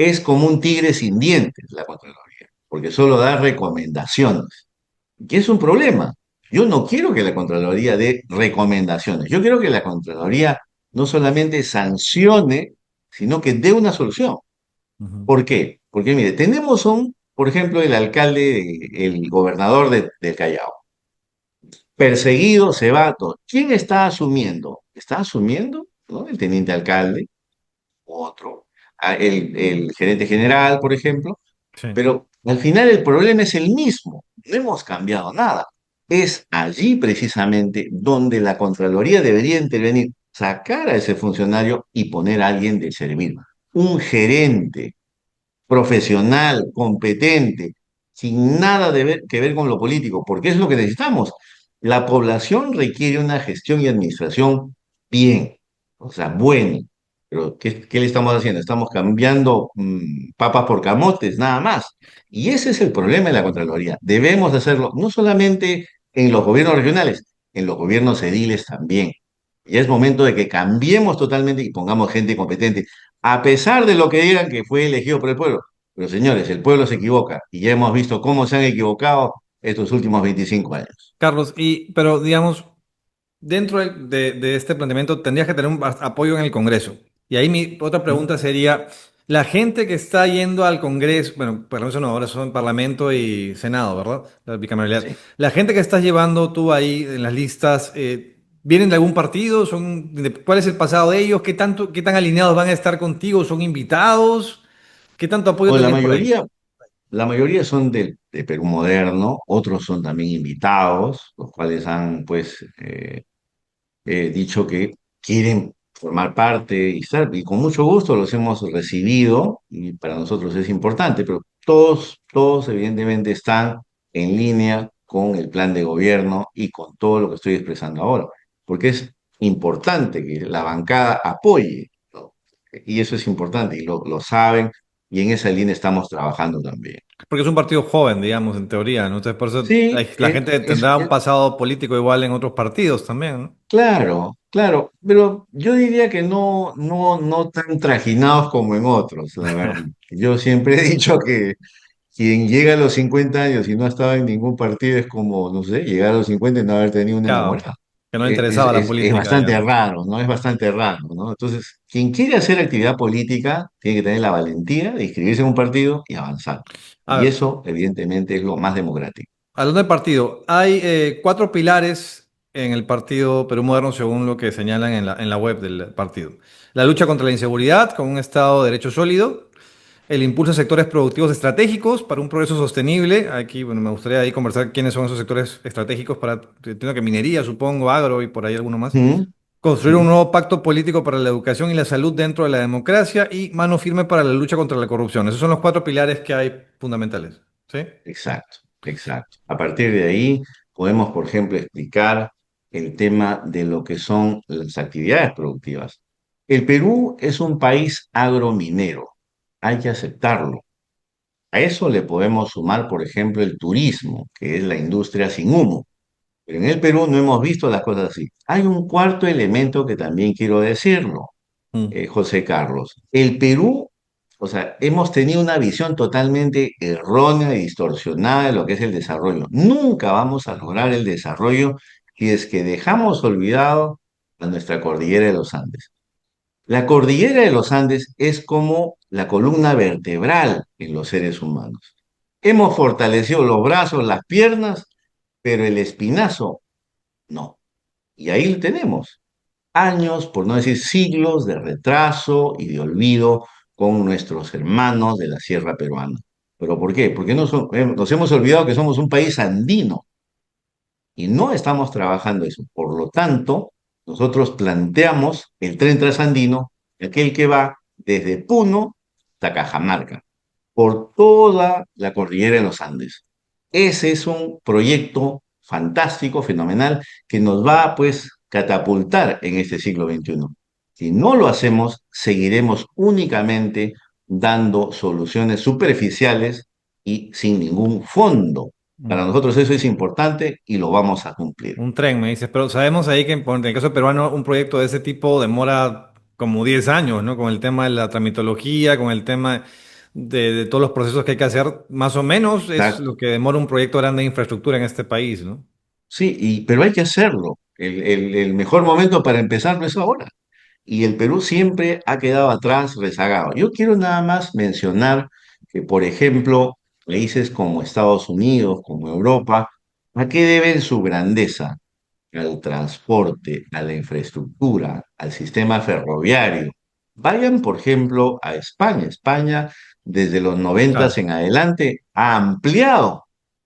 es como un tigre sin dientes la Contraloría, porque solo da recomendaciones, que es un problema. Yo no quiero que la Contraloría dé recomendaciones, yo quiero que la Contraloría no solamente sancione, sino que dé una solución. Ujú. ¿Por qué? Porque mire, tenemos por ejemplo, el alcalde, el gobernador del Callao, perseguido, se va todo. ¿Quién está asumiendo? Está asumiendo, ¿no? El teniente alcalde, otro, el gerente general, por ejemplo, Sí. pero al final el problema es el mismo, no hemos cambiado nada. Es allí precisamente donde la Contraloría debería intervenir, sacar a ese funcionario y poner a alguien de servir. Un gerente profesional, competente, sin nada que ver con lo político, porque es lo que necesitamos. La población requiere una gestión y administración bien, o sea, buena. Pero ¿qué le estamos haciendo? Estamos cambiando papas por camotes, nada más. Y ese es el problema de la Contraloría. Debemos hacerlo no solamente en los gobiernos regionales, en los gobiernos ediles también. Y es momento de que cambiemos totalmente y pongamos gente competente, a pesar de lo que digan que fue elegido por el pueblo. Pero señores, el pueblo se equivoca y ya hemos visto cómo se han equivocado estos últimos 25 años. Carlos, pero digamos, dentro de este planteamiento tendrías que tener un apoyo en el Congreso. Y ahí mi otra ¿Mm? pregunta sería, la gente que está yendo al Congreso, bueno, por eso no, ahora son Parlamento y Senado, ¿verdad? La bicameralidad. Sí. La gente que estás llevando tú ahí en las listas, ¿vienen de algún partido? ¿Cuál es el pasado de ellos? ¿Qué tan alineados van a estar contigo? ¿Son invitados? ¿Qué tanto apoyo O tendrías por ahí? la mayoría son de Perú Moderno, otros son también invitados, los cuales han pues dicho que quieren formar parte y estar, y con mucho gusto los hemos recibido y para nosotros es importante, pero todos evidentemente están en línea con el plan de gobierno y con todo lo que estoy expresando ahora, porque es importante que la bancada apoye, ¿no? Y eso es importante y lo saben y en esa línea estamos trabajando también. Porque es un partido joven, digamos, en teoría, ¿no? Entonces, por eso Sí, la gente tendrá un pasado político igual en otros partidos también, ¿no? claro, claro, pero yo diría que no tan trajinados como en otros, la verdad. Yo siempre he dicho que quien llega a los 50 años y no ha estado en ningún partido es como, no sé, llegar a los 50 y no haber tenido una Claro, enamorada. que no le interesaba la Es política, bastante digamos. raro, ¿no? Es bastante raro, ¿no? Entonces, quien quiere hacer actividad política tiene que tener la valentía de inscribirse en un partido y avanzar. A Y ver, eso, evidentemente, es lo más democrático. hablando de partido, hay cuatro pilares en el Partido Perú Moderno según lo que señalan en la web del partido. La lucha contra la inseguridad con un Estado de Derecho sólido, el impulso a sectores productivos estratégicos para un progreso sostenible. Aquí, bueno, me gustaría ahí conversar quiénes son esos sectores estratégicos entiendo que minería, supongo, agro y por ahí alguno más. ¿Mm? Construir un ¿Mm? nuevo pacto político para la educación y la salud dentro de la democracia y mano firme para la lucha contra la corrupción. Esos son los cuatro pilares que hay fundamentales. ¿Sí? Exacto, exacto. A partir de ahí podemos, por ejemplo, explicar el tema de lo que son las actividades productivas. El Perú es un país agrominero, hay que aceptarlo. A eso le podemos sumar, por ejemplo, el turismo, que es la industria sin humo. Pero en el Perú no hemos visto las cosas así. Hay un cuarto elemento que también quiero decirlo, Mm. José Carlos. El Perú, o sea, hemos tenido una visión totalmente errónea y distorsionada de lo que es el desarrollo. Nunca vamos a lograr el desarrollo si es que dejamos olvidado a nuestra cordillera de los Andes. La cordillera de los Andes es como la columna vertebral en los seres humanos. Hemos fortalecido los brazos, las piernas, pero el espinazo no. Y ahí lo tenemos años, por no decir siglos, de retraso y de olvido con nuestros hermanos de la sierra peruana. ¿Pero por qué? Porque nos hemos olvidado que somos un país andino y no estamos trabajando eso. Por lo tanto, nosotros planteamos el tren trasandino, aquel que va desde Puno hasta Cajamarca, por toda la cordillera de los Andes. Ese es un proyecto fantástico, fenomenal, que nos va pues catapultar en este siglo XXI. Si no lo hacemos, seguiremos únicamente dando soluciones superficiales y sin ningún fondo. Para Mm. nosotros eso es importante y lo vamos a cumplir. Un tren, me dices, pero sabemos ahí que en el caso peruano un proyecto de ese tipo demora como 10 años, ¿no? Con el tema de la tramitología, con el tema... de todos los procesos que hay que hacer, más o menos es lo Exacto. que demora un proyecto grande de infraestructura en este país, ¿no? Sí, pero hay que hacerlo. El mejor momento para empezarlo es ahora. Y el Perú siempre ha quedado atrás, rezagado. Yo quiero nada más mencionar que, por ejemplo, países como Estados Unidos, como Europa, ¿a qué deben su grandeza? Al transporte, a la infraestructura, al sistema ferroviario. Vayan, por ejemplo, a España. España, desde los noventas Claro. en adelante, ha ampliado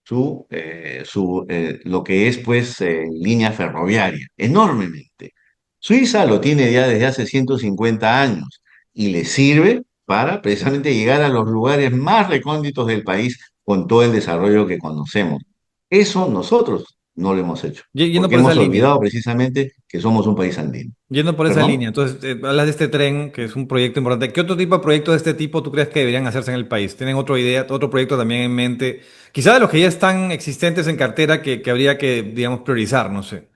lo que es, pues, línea ferroviaria, enormemente. Suiza lo tiene ya desde hace 150 años y le sirve para precisamente llegar a los lugares más recónditos del país con todo el desarrollo que conocemos. Eso nosotros no lo hemos hecho, Yendo porque por esa hemos línea. olvidado precisamente que somos un país andino. Yendo por esa ¿Perdón? línea, entonces hablas de este tren, que es un proyecto importante. ¿Qué otro tipo de proyectos de este tipo tú crees que deberían hacerse en el país? ¿Tienen otra idea, otro proyecto también en mente? Quizá de los que ya están existentes en cartera que habría que, digamos, priorizar, no sé.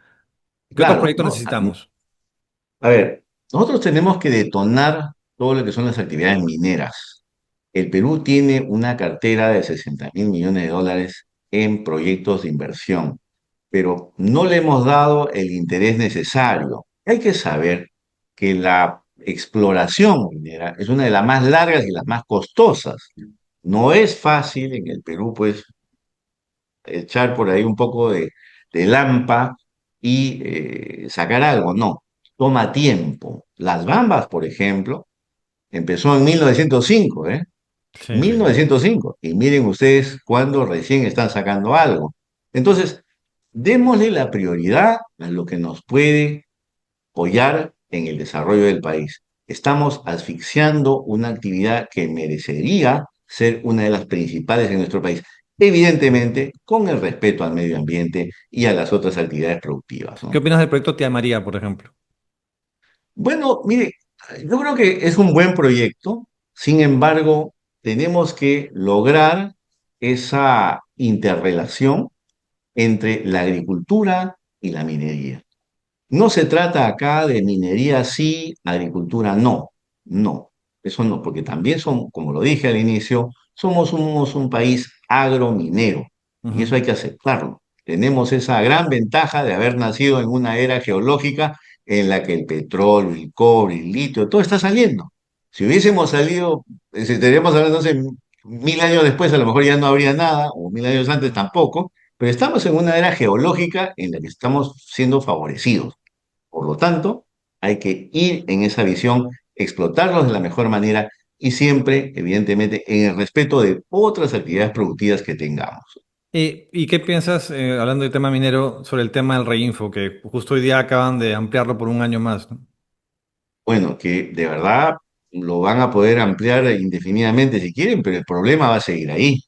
¿Qué otros Claro, proyectos ¿no? necesitamos? A ver, nosotros tenemos que detonar todo lo que son las actividades mineras. El Perú tiene una cartera de 60.000 millones de dólares en proyectos de inversión, pero no le hemos dado el interés necesario. Hay que saber que la exploración minera es una de las más largas y las más costosas. No es fácil en el Perú, pues, echar por ahí un poco de lampa y sacar algo. No, toma tiempo. Las Bambas, por ejemplo, empezó en 1905, ¿eh? Sí, sí, sí. 1905. Y miren ustedes cuando recién están sacando algo. Entonces, démosle la prioridad a lo que nos puede apoyar en el desarrollo del país. Estamos asfixiando una actividad que merecería ser una de las principales en nuestro país, evidentemente con el respeto al medio ambiente y a las otras actividades productivas, ¿Qué ¿no? opinas del proyecto Tía María, por ejemplo? Bueno, mire, yo creo que es un buen proyecto, sin embargo, tenemos que lograr esa interrelación entre la agricultura y la minería. No se trata acá de minería sí, agricultura no. No, eso no, porque también somos, como lo dije al inicio, somos un país agrominero y eso Ujú. hay que aceptarlo. Tenemos esa gran ventaja de haber nacido en una era geológica en la que el petróleo, el cobre, el litio, todo está saliendo. Si hubiésemos salido, si estaríamos hablando hace 1.000 años después, a lo mejor ya no habría nada, o 1.000 años antes tampoco, pero estamos en una era geológica en la que estamos siendo favorecidos. Por lo tanto, hay que ir en esa visión, explotarlos de la mejor manera y siempre, evidentemente, en el respeto de otras actividades productivas que tengamos. ¿Y qué piensas, hablando del tema minero, sobre el tema del reinfo, que justo hoy día acaban de ampliarlo por un año más, ¿no? Bueno, que de verdad lo van a poder ampliar indefinidamente si quieren, pero el problema va a seguir ahí.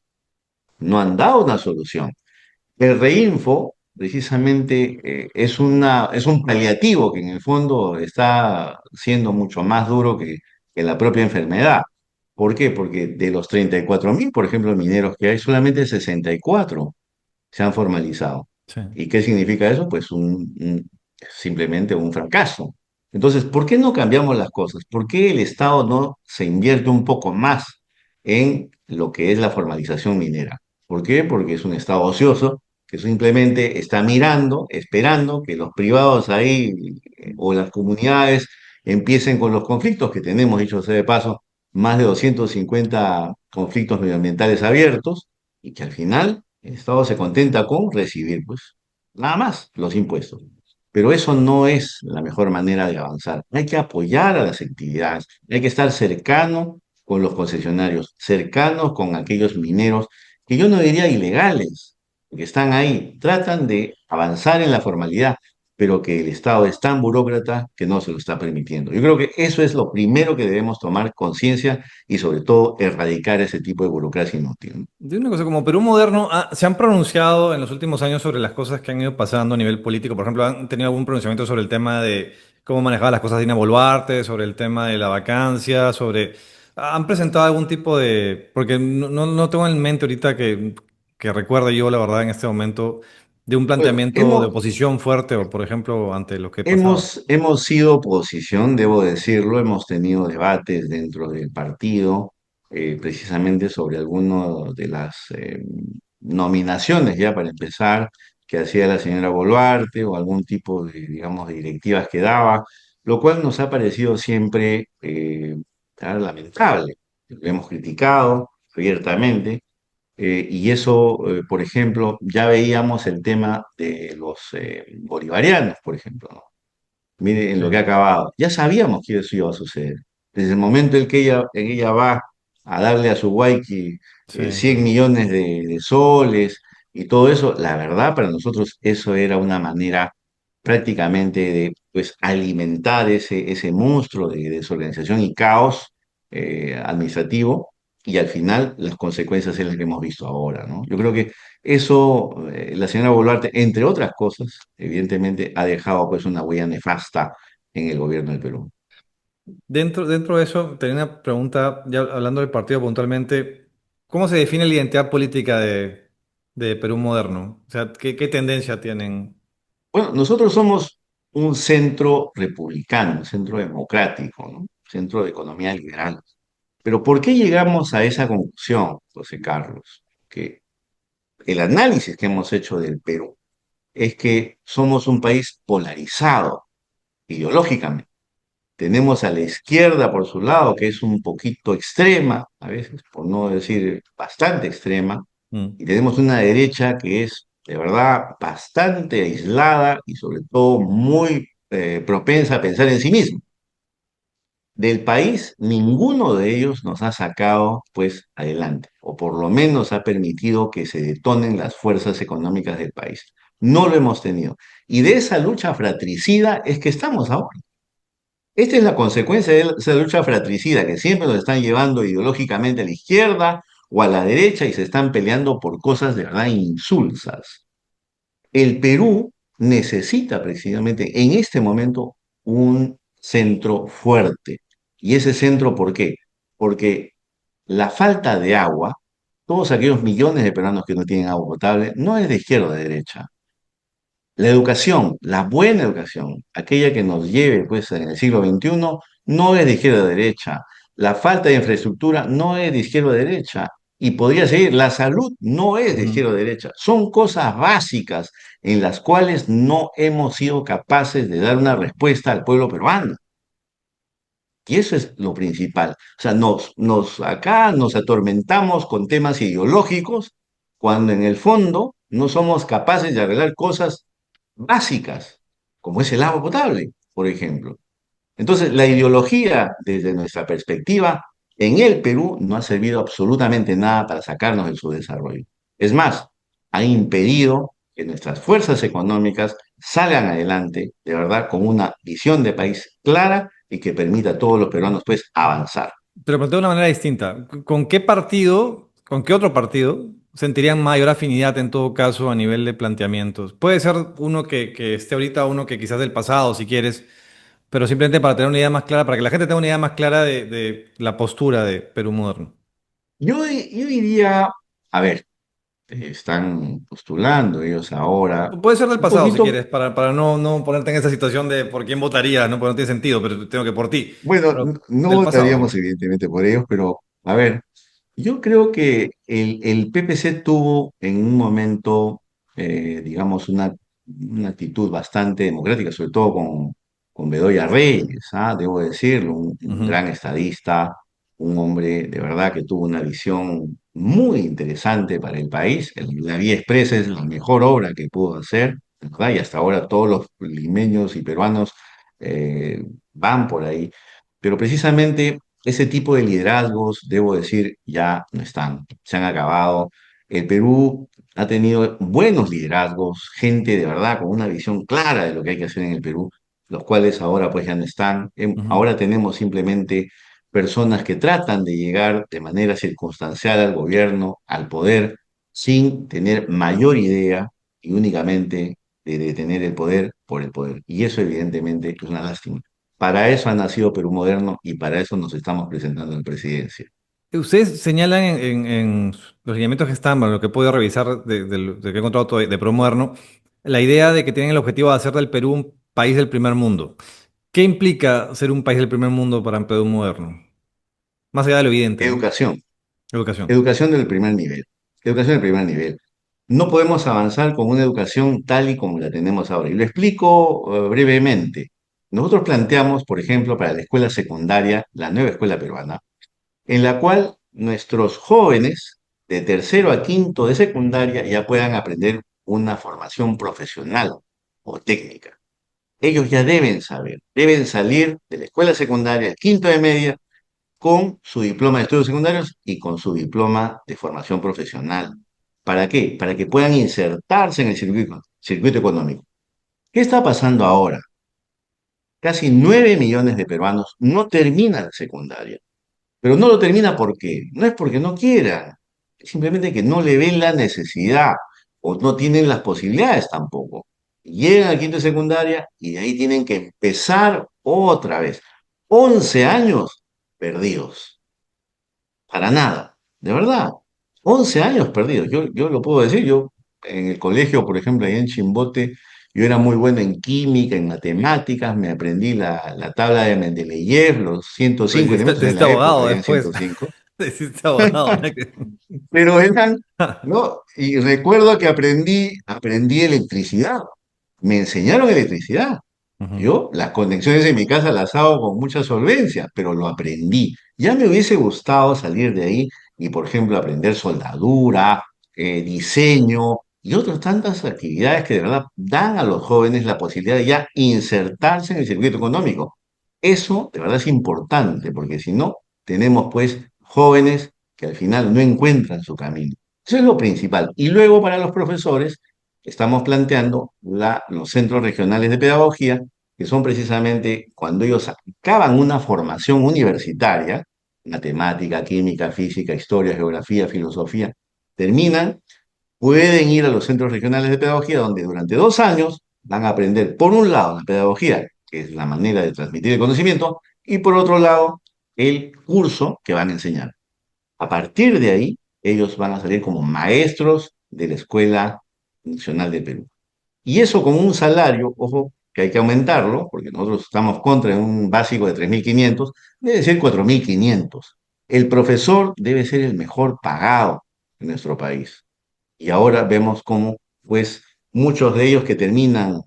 No han dado una solución. El reinfo, precisamente, es un paliativo que en el fondo está siendo mucho más duro que la propia enfermedad. ¿Por qué? Porque de los 34.000, por ejemplo, mineros que hay, solamente 64 se han formalizado. Sí. ¿Y qué significa eso? Pues simplemente un fracaso. Entonces, ¿por qué no cambiamos las cosas? ¿Por qué el Estado no se invierte un poco más en lo que es la formalización minera? ¿Por qué? Porque es un Estado ocioso que simplemente está mirando, esperando que los privados ahí o las comunidades empiecen con los conflictos que tenemos, dicho sea de paso, más de 250 conflictos medioambientales abiertos y que al final el Estado se contenta con recibir, pues, nada más los impuestos. Pero eso no es la mejor manera de avanzar. Hay que apoyar a las actividades, hay que estar cercano con los concesionarios, cercanos con aquellos mineros que yo no diría ilegales, que están ahí, tratan de avanzar en la formalidad, pero que el Estado es tan burócrata que no se lo está permitiendo. Yo creo que eso es lo primero que debemos tomar conciencia y sobre todo erradicar ese tipo de burocracia inútil, ¿no? De una cosa, como Perú moderno, se han pronunciado en los últimos años sobre las cosas que han ido pasando a nivel político. Por ejemplo, han tenido algún pronunciamiento sobre el tema de cómo manejaba las cosas Dina Boluarte, sobre el tema de la vacancia, sobre... ¿Han presentado algún tipo de... Porque no tengo en mente ahorita que recuerde yo, la verdad, en este momento, de un Bueno, planteamiento de oposición fuerte, o por ejemplo, ante lo que pasaba. hemos sido oposición, debo decirlo, hemos tenido debates dentro del partido, precisamente sobre algunas de las nominaciones, ya para empezar, que hacía la señora Boluarte o algún tipo de, digamos, de directivas que daba, lo cual nos ha parecido siempre lamentable. Lo hemos criticado abiertamente. Y eso, por ejemplo, ya veíamos el tema de los bolivarianos, por ejemplo, ¿no? Mire en lo que ha Sí, acabado. Ya sabíamos que eso iba a suceder. Desde el momento en que ella va a darle a su Guayqui sí. 100 millones de soles y todo eso, la verdad para nosotros eso era una manera prácticamente de pues, alimentar ese monstruo de desorganización y caos administrativo y al final las consecuencias es las que hemos visto ahora, ¿no? Yo creo que eso, la señora Boluarte, entre otras cosas, evidentemente ha dejado pues una huella nefasta en el gobierno del Perú. Dentro de eso, tenía una pregunta, ya hablando del partido puntualmente, ¿cómo se define la identidad política de Perú moderno? O sea, ¿qué tendencia tienen? Bueno, nosotros somos un centro republicano, un centro democrático, ¿no? Centro de economía liberal. Pero ¿por qué llegamos a esa conclusión, José Carlos? Que el análisis que hemos hecho del Perú es que somos un país polarizado ideológicamente. Tenemos a la izquierda por su lado, que es un poquito extrema, a veces, por no decir bastante extrema, Mm. y tenemos una derecha que es de verdad bastante aislada y sobre todo muy propensa a pensar en sí misma. Del país, ninguno de ellos nos ha sacado pues adelante, o por lo menos ha permitido que se detonen las fuerzas económicas del país. No lo hemos tenido. Y de esa lucha fratricida es que estamos ahora. Esta es la consecuencia de esa lucha fratricida, que siempre nos están llevando ideológicamente a la izquierda o a la derecha y se están peleando por cosas de verdad insulsas. El Perú necesita precisamente en este momento un centro fuerte. ¿Y ese centro por qué? Porque la falta de agua, todos aquellos millones de peruanos que no tienen agua potable, no es de izquierda o de derecha. La educación, la buena educación, aquella que nos lleve pues en el siglo XXI, no es de izquierda a derecha. La falta de infraestructura no es de izquierda a derecha. Y podría seguir, la salud no es de Ujú. izquierda a derecha. Son cosas básicas en las cuales no hemos sido capaces de dar una respuesta al pueblo peruano. Y eso es lo principal. O sea, acá nos atormentamos con temas ideológicos cuando en el fondo no somos capaces de arreglar cosas básicas, como es el agua potable, por ejemplo. Entonces, la ideología, desde nuestra perspectiva, en el Perú no ha servido absolutamente nada para sacarnos del subdesarrollo. Es más, ha impedido que nuestras fuerzas económicas salgan adelante, de verdad, con una visión de país clara y que permita a todos los peruanos, pues, avanzar. Te lo planteo de una manera distinta. ¿Con qué partido, con qué otro partido sentirían mayor afinidad en todo caso a nivel de planteamientos? Puede ser uno que esté ahorita, uno que quizás del pasado, si quieres, pero simplemente para tener una idea más clara, para que la gente tenga una idea más clara de la postura de Perú moderno. Yo diría, a ver, están postulando ellos ahora, Puede ser del un pasado, si poquito. quieres, para no ponerte en esa situación de por quién votarías, ¿no? Porque no tiene sentido, pero tengo que por ti. Bueno, Pero no del pasado, votaríamos digamos. evidentemente por ellos, pero a ver, yo creo que el PPC tuvo en un momento, digamos, una actitud bastante democrática, sobre todo con Bedoya Reyes, ¿ah? Debo decirlo, un Ujú. gran estadista, un hombre de verdad que tuvo una visión muy interesante para el país. La Vía Expresa es la mejor obra que pudo hacer, ¿verdad? Y hasta ahora todos los limeños y peruanos eh, van por ahí. Pero precisamente ese tipo de liderazgos, debo decir, ya no están, se han acabado. El Perú ha tenido buenos liderazgos, gente de verdad con una visión clara de lo que hay que hacer en el Perú, los cuales ahora pues ya no están. Ujú. Ahora tenemos simplemente personas que tratan de llegar de manera circunstancial al gobierno, al poder, sin tener mayor idea y únicamente de tener el poder por el poder. Y eso evidentemente es una lástima. Para eso ha nacido Perú Moderno y para eso nos estamos presentando en la presidencia. Ustedes señalan en los lineamientos que están, bueno, lo que he podido revisar de que he encontrado todo de Promoderno, la idea de que tienen el objetivo de hacer del Perú un país del primer mundo. ¿Qué implica ser un país del primer mundo para un Perú moderno? Más allá de lo evidente, ¿no? Educación. Educación. Educación del primer nivel. Educación del primer nivel. No podemos avanzar con una educación tal y como la tenemos ahora. Y lo explico brevemente. Nosotros planteamos, por ejemplo, para la escuela secundaria, la nueva escuela peruana, en la cual nuestros jóvenes de tercero a quinto de secundaria ya puedan aprender una formación profesional o técnica. Ellos ya deben saber, deben salir de la escuela secundaria, el quinto de media, con su diploma de estudios secundarios y con su diploma de formación profesional. ¿Para qué? Para que puedan insertarse en el circuito económico. ¿Qué está pasando ahora? Casi 9 millones de peruanos no terminan la secundaria, pero no lo termina porque no es porque no quieran, es simplemente que no le ven la necesidad o no tienen las posibilidades tampoco. Llegan al quinto de secundaria y de ahí tienen que empezar otra vez. 11 años perdidos. Para nada, de verdad. 11 años perdidos. Yo lo puedo decir. Yo en el colegio, por ejemplo, allá en Chimbote, yo era muy bueno en química, en matemáticas, me aprendí la tabla de Mendeleev, los Pero 105 elementos te en hiciste la época, abogado habían después. 105, Te hiciste abogado, ¿no? pero eran, ¿no? Y recuerdo que aprendí electricidad. Me enseñaron electricidad. Ujú. Yo las conexiones en mi casa las hago con mucha solvencia, pero lo aprendí. Ya me hubiese gustado salir de ahí y, por ejemplo, aprender soldadura, diseño y otras tantas actividades que de verdad dan a los jóvenes la posibilidad de ya insertarse en el circuito económico. Eso de verdad es importante, porque si no, tenemos pues jóvenes que al final no encuentran su camino. Eso es lo principal. Y luego para los profesores, estamos planteando los centros regionales de pedagogía, que son precisamente cuando ellos acaban una formación universitaria, matemática, química, física, historia, geografía, filosofía, terminan, pueden ir a los centros regionales de pedagogía donde durante 2 años van a aprender, por un lado, la pedagogía, que es la manera de transmitir el conocimiento, y por otro lado, el curso que van a enseñar. A partir de ahí, ellos van a salir como maestros de la Escuela Nacional de Perú. Y eso con un salario, ojo, que hay que aumentarlo, porque nosotros estamos contra un básico de 3.500, debe ser 4.500. El profesor debe ser el mejor pagado en nuestro país. Y ahora vemos cómo, pues, muchos de ellos que terminan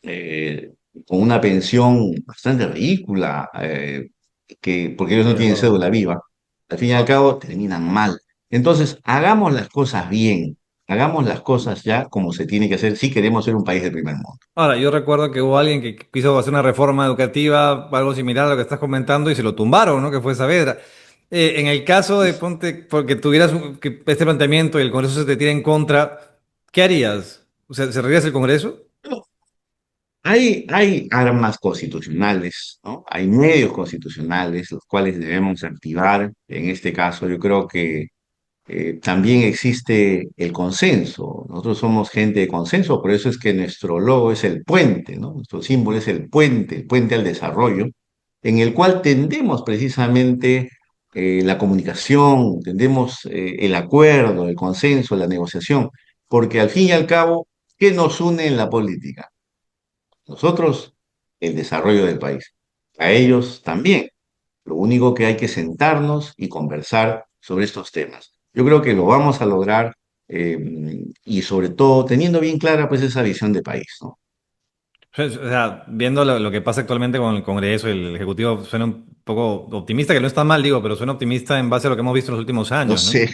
eh, con una pensión bastante ridícula, porque ellos Sí, no de tienen acuerdo. cédula viva, al fin y al cabo terminan mal. Entonces, hagamos las cosas bien, hagamos las cosas ya como se tiene que hacer si queremos ser un país del primer mundo. Ahora, yo recuerdo que hubo alguien que quiso hacer una reforma educativa, algo similar a lo que estás comentando, y se lo tumbaron, ¿no? Que fue Saavedra. En el caso de ponte, porque tuvieras que este planteamiento y el Congreso se te tira en contra, ¿qué harías? O sea, ¿cerrarías el Congreso? Hay armas constitucionales, ¿no? Hay medios constitucionales, los cuales debemos activar. En este caso, yo creo que también existe el consenso. Nosotros somos gente de consenso, por eso es que nuestro logo es el puente, ¿no? Nuestro símbolo es el puente al desarrollo, en el cual tendemos precisamente la comunicación, tendemos el acuerdo, el consenso, la negociación, porque al fin y al cabo, ¿qué nos une en la política? Nosotros, el desarrollo del país. A ellos también. Lo único que hay que sentarnos y conversar sobre estos temas. Yo creo que lo vamos a lograr eh, y sobre todo teniendo bien clara pues esa visión de país, ¿no? O sea, viendo lo que pasa actualmente con el Congreso y el Ejecutivo, suena un poco optimista, que no está mal, digo, pero suena optimista en base a lo que hemos visto en los últimos Lo años, ¿no? sé,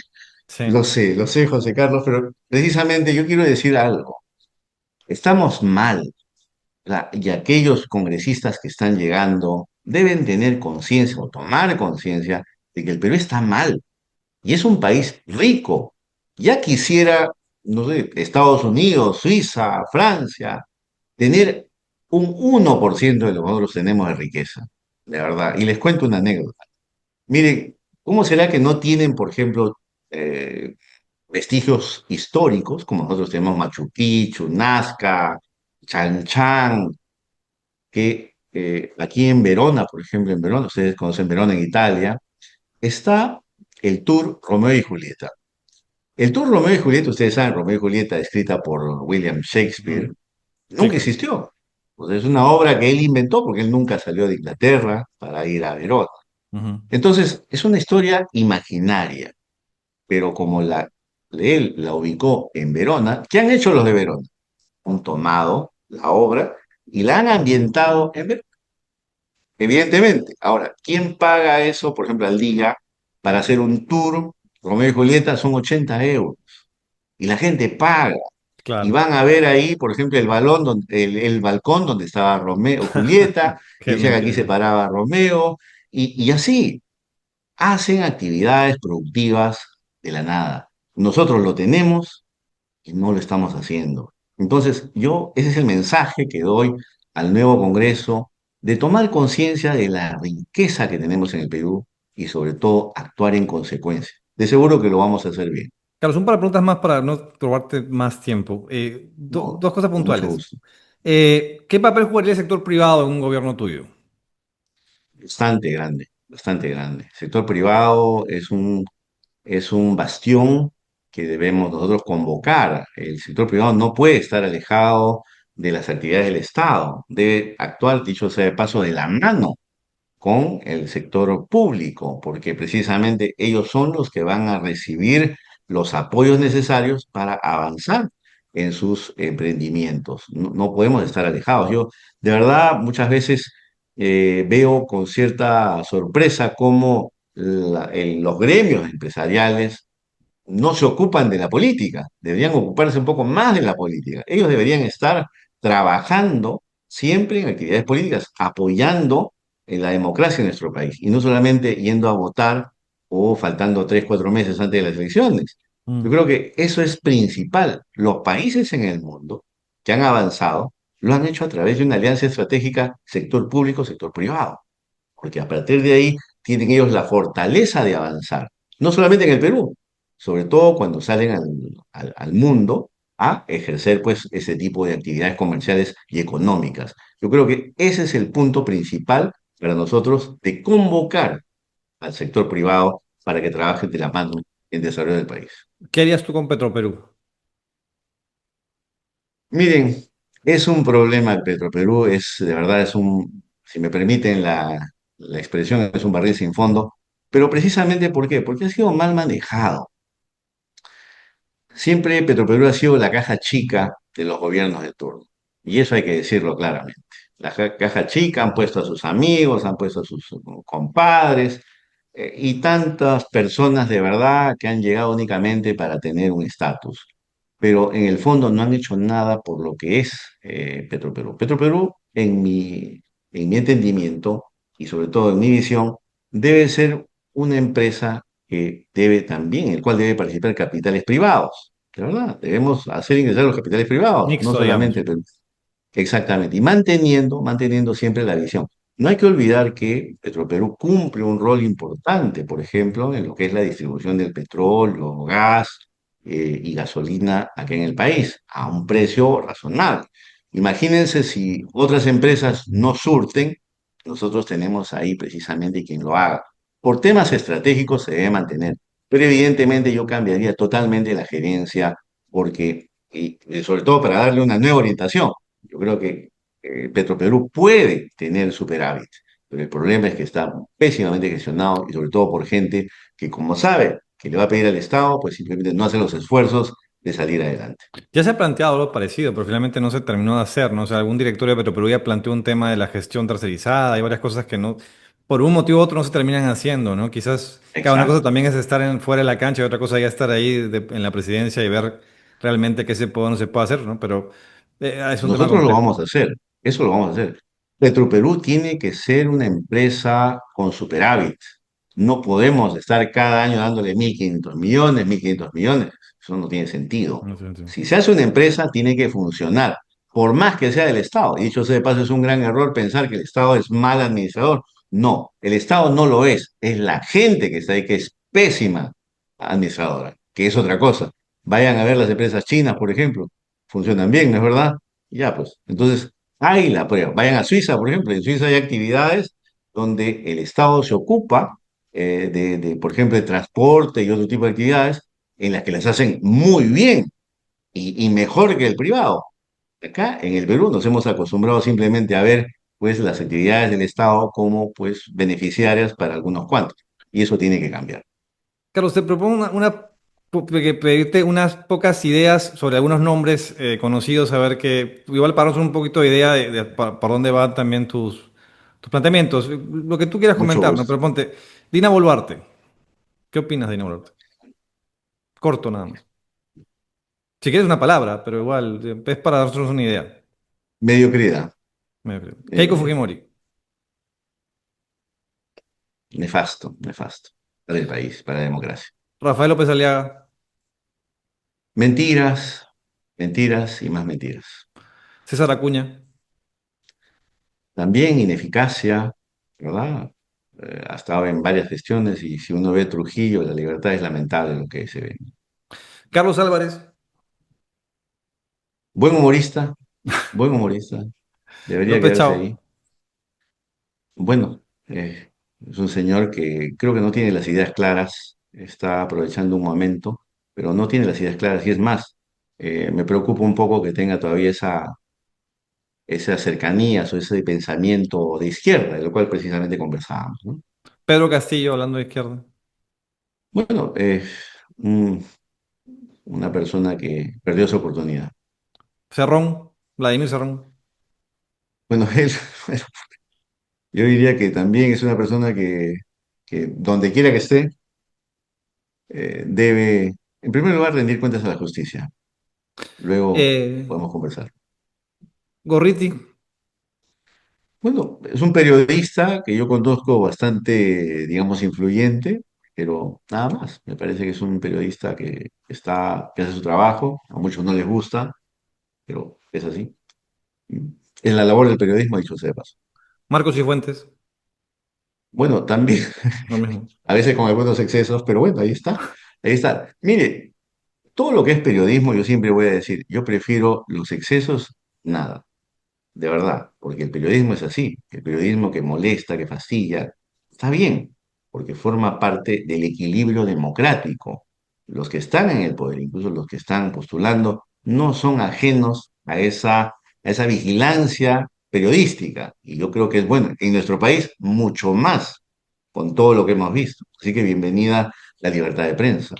Sí. lo sé, José Carlos, pero precisamente yo quiero decir algo. Estamos mal, ¿verdad? Y aquellos congresistas que están llegando deben tener conciencia o tomar conciencia de que el Perú está mal. Y es un país rico. Ya quisiera, no sé, Estados Unidos, Suiza, Francia, tener un 1% de lo que nosotros tenemos de riqueza, de verdad. Y les cuento una anécdota. Miren, ¿cómo será que no tienen, por ejemplo, eh, vestigios históricos, como nosotros tenemos Machu Picchu, Nazca, Chan Chan, que aquí en Verona, por ejemplo, en Verona, ustedes conocen Verona en Italia, está el tour Romeo y Julieta. El tour Romeo y Julieta, ustedes saben, Romeo y Julieta, escrita por William Shakespeare, Ujú. Sí, nunca claro. existió. Pues es una obra que él inventó porque él nunca salió de Inglaterra para ir a Verona. Ujú. Entonces, es una historia imaginaria, pero como él la ubicó en Verona, ¿qué han hecho los de Verona? Han tomado la obra y la han ambientado en Verona, evidentemente. Ahora, ¿quién paga eso, por ejemplo, al día para hacer un tour? Romeo y Julieta son 80 euros y la gente paga. Y Claro. van a ver ahí, por ejemplo, el balcón donde estaba Romeo, Julieta, y Qué decían que aquí se mentira. paraba Romeo, y así hacen actividades productivas de la nada. Nosotros lo tenemos y no lo estamos haciendo. Entonces, ese es el mensaje que doy al nuevo Congreso, de tomar conciencia de la riqueza que tenemos en el Perú y sobre todo actuar en consecuencia. De seguro que lo vamos a hacer bien. Carlos, un par de preguntas más para no robarte más tiempo. No, Dos cosas con mucho puntuales. gusto. ¿Qué papel jugaría el sector privado en un gobierno tuyo? Bastante grande, bastante grande. El sector privado es un bastión que debemos nosotros convocar. El sector privado no puede estar alejado de las actividades del Estado. Debe actuar, dicho sea de paso, de la mano con el sector público, porque precisamente ellos son los que van a recibir los apoyos necesarios para avanzar en sus emprendimientos. No, no podemos estar alejados. Yo, de verdad, muchas veces veo con cierta sorpresa cómo los gremios empresariales no se ocupan de la política, deberían ocuparse un poco más de la política. Ellos deberían estar trabajando siempre en actividades políticas, apoyando en la democracia en nuestro país y no solamente yendo a votar o faltando 3, 4 meses antes de las elecciones. Yo Mm. creo que eso es principal. Los países en el mundo que han avanzado lo han hecho a través de una alianza estratégica sector público, sector privado, porque a partir de ahí tienen ellos la fortaleza de avanzar, no solamente en el Perú, sobre todo cuando salen al mundo a ejercer pues ese tipo de actividades comerciales y económicas. Yo creo que ese es el punto principal para nosotros de convocar al sector privado para que trabaje de la mano en el desarrollo del país. ¿Qué harías tú con Petroperú? Miren, es un problema el Petroperú, de verdad, si me permiten la expresión, es un barril sin fondo, pero precisamente ¿por qué? Porque ha sido mal manejado. Siempre Petroperú ha sido la caja chica de los gobiernos de turno, y eso hay que decirlo claramente. La caja chica han puesto a sus amigos, han puesto a sus compadres, y tantas personas de verdad que han llegado únicamente para tener un estatus, pero en el fondo no han hecho nada por lo que es Petroperú. Petroperú, en mi entendimiento y sobre todo en mi visión, debe ser una empresa que debe también, en el cual debe participar capitales privados. De verdad, debemos hacer ingresar los capitales privados, no Mixto, solamente digamos. el Perú. Exactamente, y manteniendo siempre la visión. No hay que olvidar que Petroperú cumple un rol importante, por ejemplo, en lo que es la distribución del petróleo, gas y gasolina aquí en el país, a un precio razonable. Imagínense si otras empresas no surten, nosotros tenemos ahí precisamente quien lo haga. Por temas estratégicos se debe mantener, pero evidentemente yo cambiaría totalmente la gerencia porque, y sobre todo para darle una nueva orientación. Yo creo que Petroperú puede tener superávit, pero el problema es que está pésimamente gestionado y sobre todo por gente que como sabe que le va a pedir al Estado, pues simplemente no hace los esfuerzos de salir adelante. Ya se ha planteado algo parecido, pero finalmente no se terminó de hacer, ¿no? O sea, algún directorio de Petroperú ya planteó un tema de la gestión tercerizada y varias cosas que no, por un motivo u otro no se terminan haciendo, ¿no? Quizás cada una cosa Exacto. también es estar fuera de la cancha y otra cosa ya estar ahí en la presidencia y ver realmente qué se puede o no se puede hacer, ¿no? Pero es un tema Nosotros lo complejo. vamos a hacer, eso lo vamos a hacer. Petroperú tiene que ser una empresa con superávit. No podemos estar cada año dándole 1.500 millones, 1.500 millones. Eso no tiene sentido. No sé, sí. Si se hace una empresa, tiene que funcionar, por más que sea del Estado. Y dicho sea de paso, es un gran error pensar que el Estado es mal administrador. No, el Estado no lo es la gente que está ahí, que es pésima administradora, que es otra cosa. Vayan a ver las empresas chinas, por ejemplo, funcionan bien, ¿no es verdad? Ya, pues, entonces, hay la prueba. Vayan a Suiza, por ejemplo. En Suiza hay actividades donde el Estado se ocupa por ejemplo, de transporte y otro tipo de actividades en las que las hacen muy bien y mejor que el privado. Acá en el Perú nos hemos acostumbrado simplemente a ver pues las actividades del Estado como pues beneficiarias para algunos cuantos. Y eso tiene que cambiar. Carlos, te propongo pedirte unas pocas ideas sobre algunos nombres conocidos, a ver que igual para nosotros un poquito de idea para dónde van también tus planteamientos. Lo que tú quieras Mucho comentar, ¿no? gusto. Pero ponte, Dina Boluarte. ¿Qué opinas de Dina Boluarte? Corto nada más. Si quieres una palabra, pero igual es para nosotros una idea. Mediocridad. Keiko Eh, Fujimori. Nefasto, nefasto. Para el país, para la democracia. Rafael López Aliaga. Mentiras, mentiras y más mentiras. César Acuña. También ineficacia, ¿verdad? Ha estado en varias gestiones y si uno ve Trujillo, la libertad es lamentable lo que se ve. Carlos Álvarez. Buen humorista, buen humorista, debería López quedarse ahí. Chao. Bueno, es un señor que creo que no tiene las ideas claras, está aprovechando un momento, pero no tiene las ideas claras y es más, me preocupa un poco que tenga todavía esa cercanía o ese pensamiento de izquierda, de lo cual precisamente conversábamos, ¿no? Pedro Castillo, hablando de izquierda. Bueno, una persona que perdió su oportunidad. Cerrón. Vladimir Cerrón. Bueno, él, bueno, yo diría que también es una persona que donde quiera que esté, debe, en primer lugar, rendir cuentas a la justicia. Luego Eh, podemos conversar. Gorriti. Bueno, es un periodista que yo conozco bastante, digamos, influyente, pero nada más. Me parece que es un periodista que hace su trabajo, a muchos no les gusta, pero es así. Es la labor del periodismo, dicho sea de paso. Marcos Cifuentes. Bueno, también Lo mismo. a veces con algunos excesos, pero bueno, ahí está. Ahí está. Mire, todo lo que es periodismo, yo siempre voy a decir, yo prefiero los excesos, nada. De verdad, porque el periodismo es así, el periodismo que molesta, que fastidia, está bien, porque forma parte del equilibrio democrático. Los que están en el poder, incluso los que están postulando, no son ajenos a esa vigilancia periodística. Y yo creo que es bueno, en nuestro país mucho más, con todo lo que hemos visto. Así que bienvenida la libertad de prensa.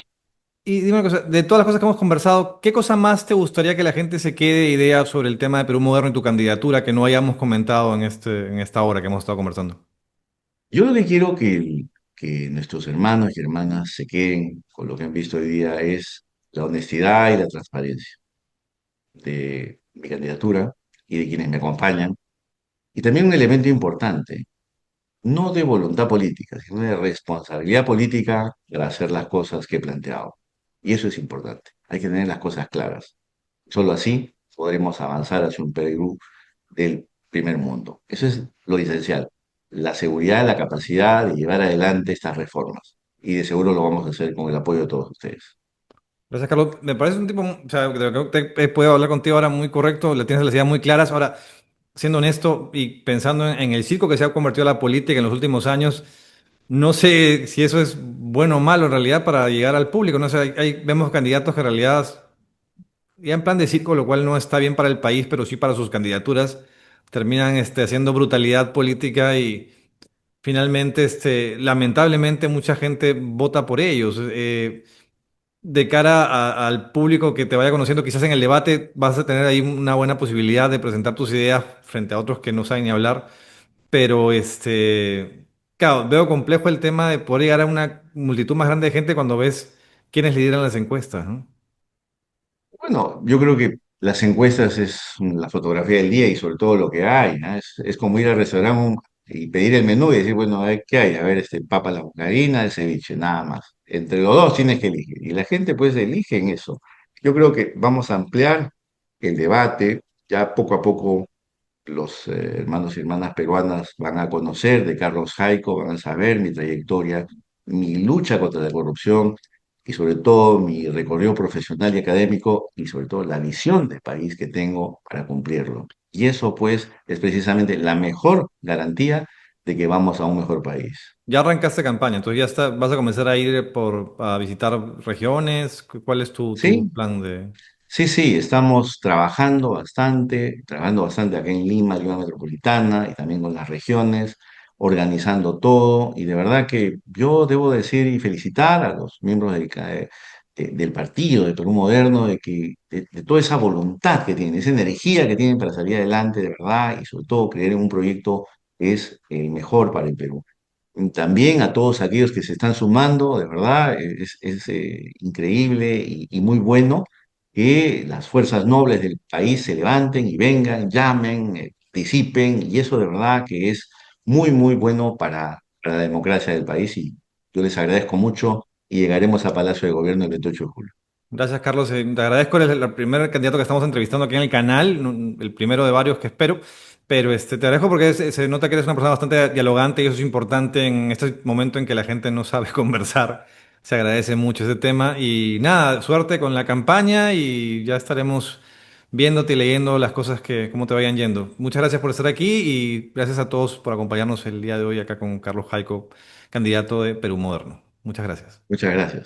Y dime una cosa, de todas las cosas que hemos conversado, ¿qué cosa más te gustaría que la gente se quede de idea sobre el tema de Perú Moderno y tu candidatura que no hayamos comentado en esta hora que hemos estado conversando? Yo lo que quiero que nuestros hermanos y hermanas se queden con lo que han visto hoy día es la honestidad y la transparencia de mi candidatura y de quienes me acompañan. Y también un elemento importante, no de voluntad política, sino de responsabilidad política para hacer las cosas que he planteado. Y eso es importante. Hay que tener las cosas claras. Solo así podremos avanzar hacia un Perú del primer mundo. Eso es lo esencial. La seguridad, la capacidad de llevar adelante estas reformas. Y de seguro lo vamos a hacer con el apoyo de todos ustedes. Gracias, Carlos. Me parece un tipo, o sea, creo que he podido hablar contigo ahora muy correcto, le tienes las ideas muy claras. Ahora, siendo honesto y pensando en el circo que se ha convertido la política en los últimos años, no sé si eso es bueno o malo en realidad para llegar al público. No sé, vemos candidatos que en realidad ya en plan de circo, lo cual no está bien para el país, pero sí para sus candidaturas, terminan haciendo brutalidad política y finalmente, lamentablemente, mucha gente vota por ellos. De cara al público que te vaya conociendo, quizás en el debate vas a tener ahí una buena posibilidad de presentar tus ideas frente a otros que no saben ni hablar, pero claro, veo complejo el tema de poder llegar a una multitud más grande de gente cuando ves quiénes lideran las encuestas, ¿no? Bueno, yo creo que las encuestas es la fotografía del día y sobre todo lo que hay, ¿no? Es como ir al restaurante y pedir el menú y decir, bueno, a ver qué hay, a ver, papa a la margarina, el ceviche, nada más. Entre los dos tienes que elegir. Y la gente pues elige en eso. Yo creo que vamos a ampliar el debate, ya poco a poco los hermanos y hermanas peruanas van a conocer de Carlos Jaico, van a saber mi trayectoria, mi lucha contra la corrupción y sobre todo mi recorrido profesional y académico y sobre todo la visión de país que tengo para cumplirlo. Y eso pues es precisamente la mejor garantía de que vamos a un mejor país. Ya arrancaste campaña, entonces vas a comenzar a ir a visitar regiones. ¿Cuál es tu Sí, plan de...? Sí, sí, estamos trabajando bastante acá en Lima, Lima Metropolitana y también con las regiones, organizando todo. Y de verdad que yo debo decir y felicitar a los miembros del partido de Perú Moderno de toda esa voluntad que tienen, esa energía que tienen para salir adelante de verdad y sobre todo creer en un proyecto que es el mejor para el Perú. También a todos aquellos que se están sumando, de verdad, es increíble y muy bueno que las fuerzas nobles del país se levanten y vengan, llamen, participen, y eso de verdad que es muy, muy bueno para la democracia del país y yo les agradezco mucho y llegaremos a Palacio de Gobierno el 28 de julio. Gracias, Carlos. Te agradezco. Eres el primer candidato que estamos entrevistando aquí en el canal, el primero de varios que espero. Pero te agradezco porque se nota que eres una persona bastante dialogante y eso es importante en este momento en que la gente no sabe conversar. Se agradece mucho ese tema. Y nada, suerte con la campaña y ya estaremos viéndote y leyendo las cosas cómo te vayan yendo. Muchas gracias por estar aquí y gracias a todos por acompañarnos el día de hoy acá con Carlos Jaico, candidato de Perú Moderno. Muchas gracias. Muchas gracias.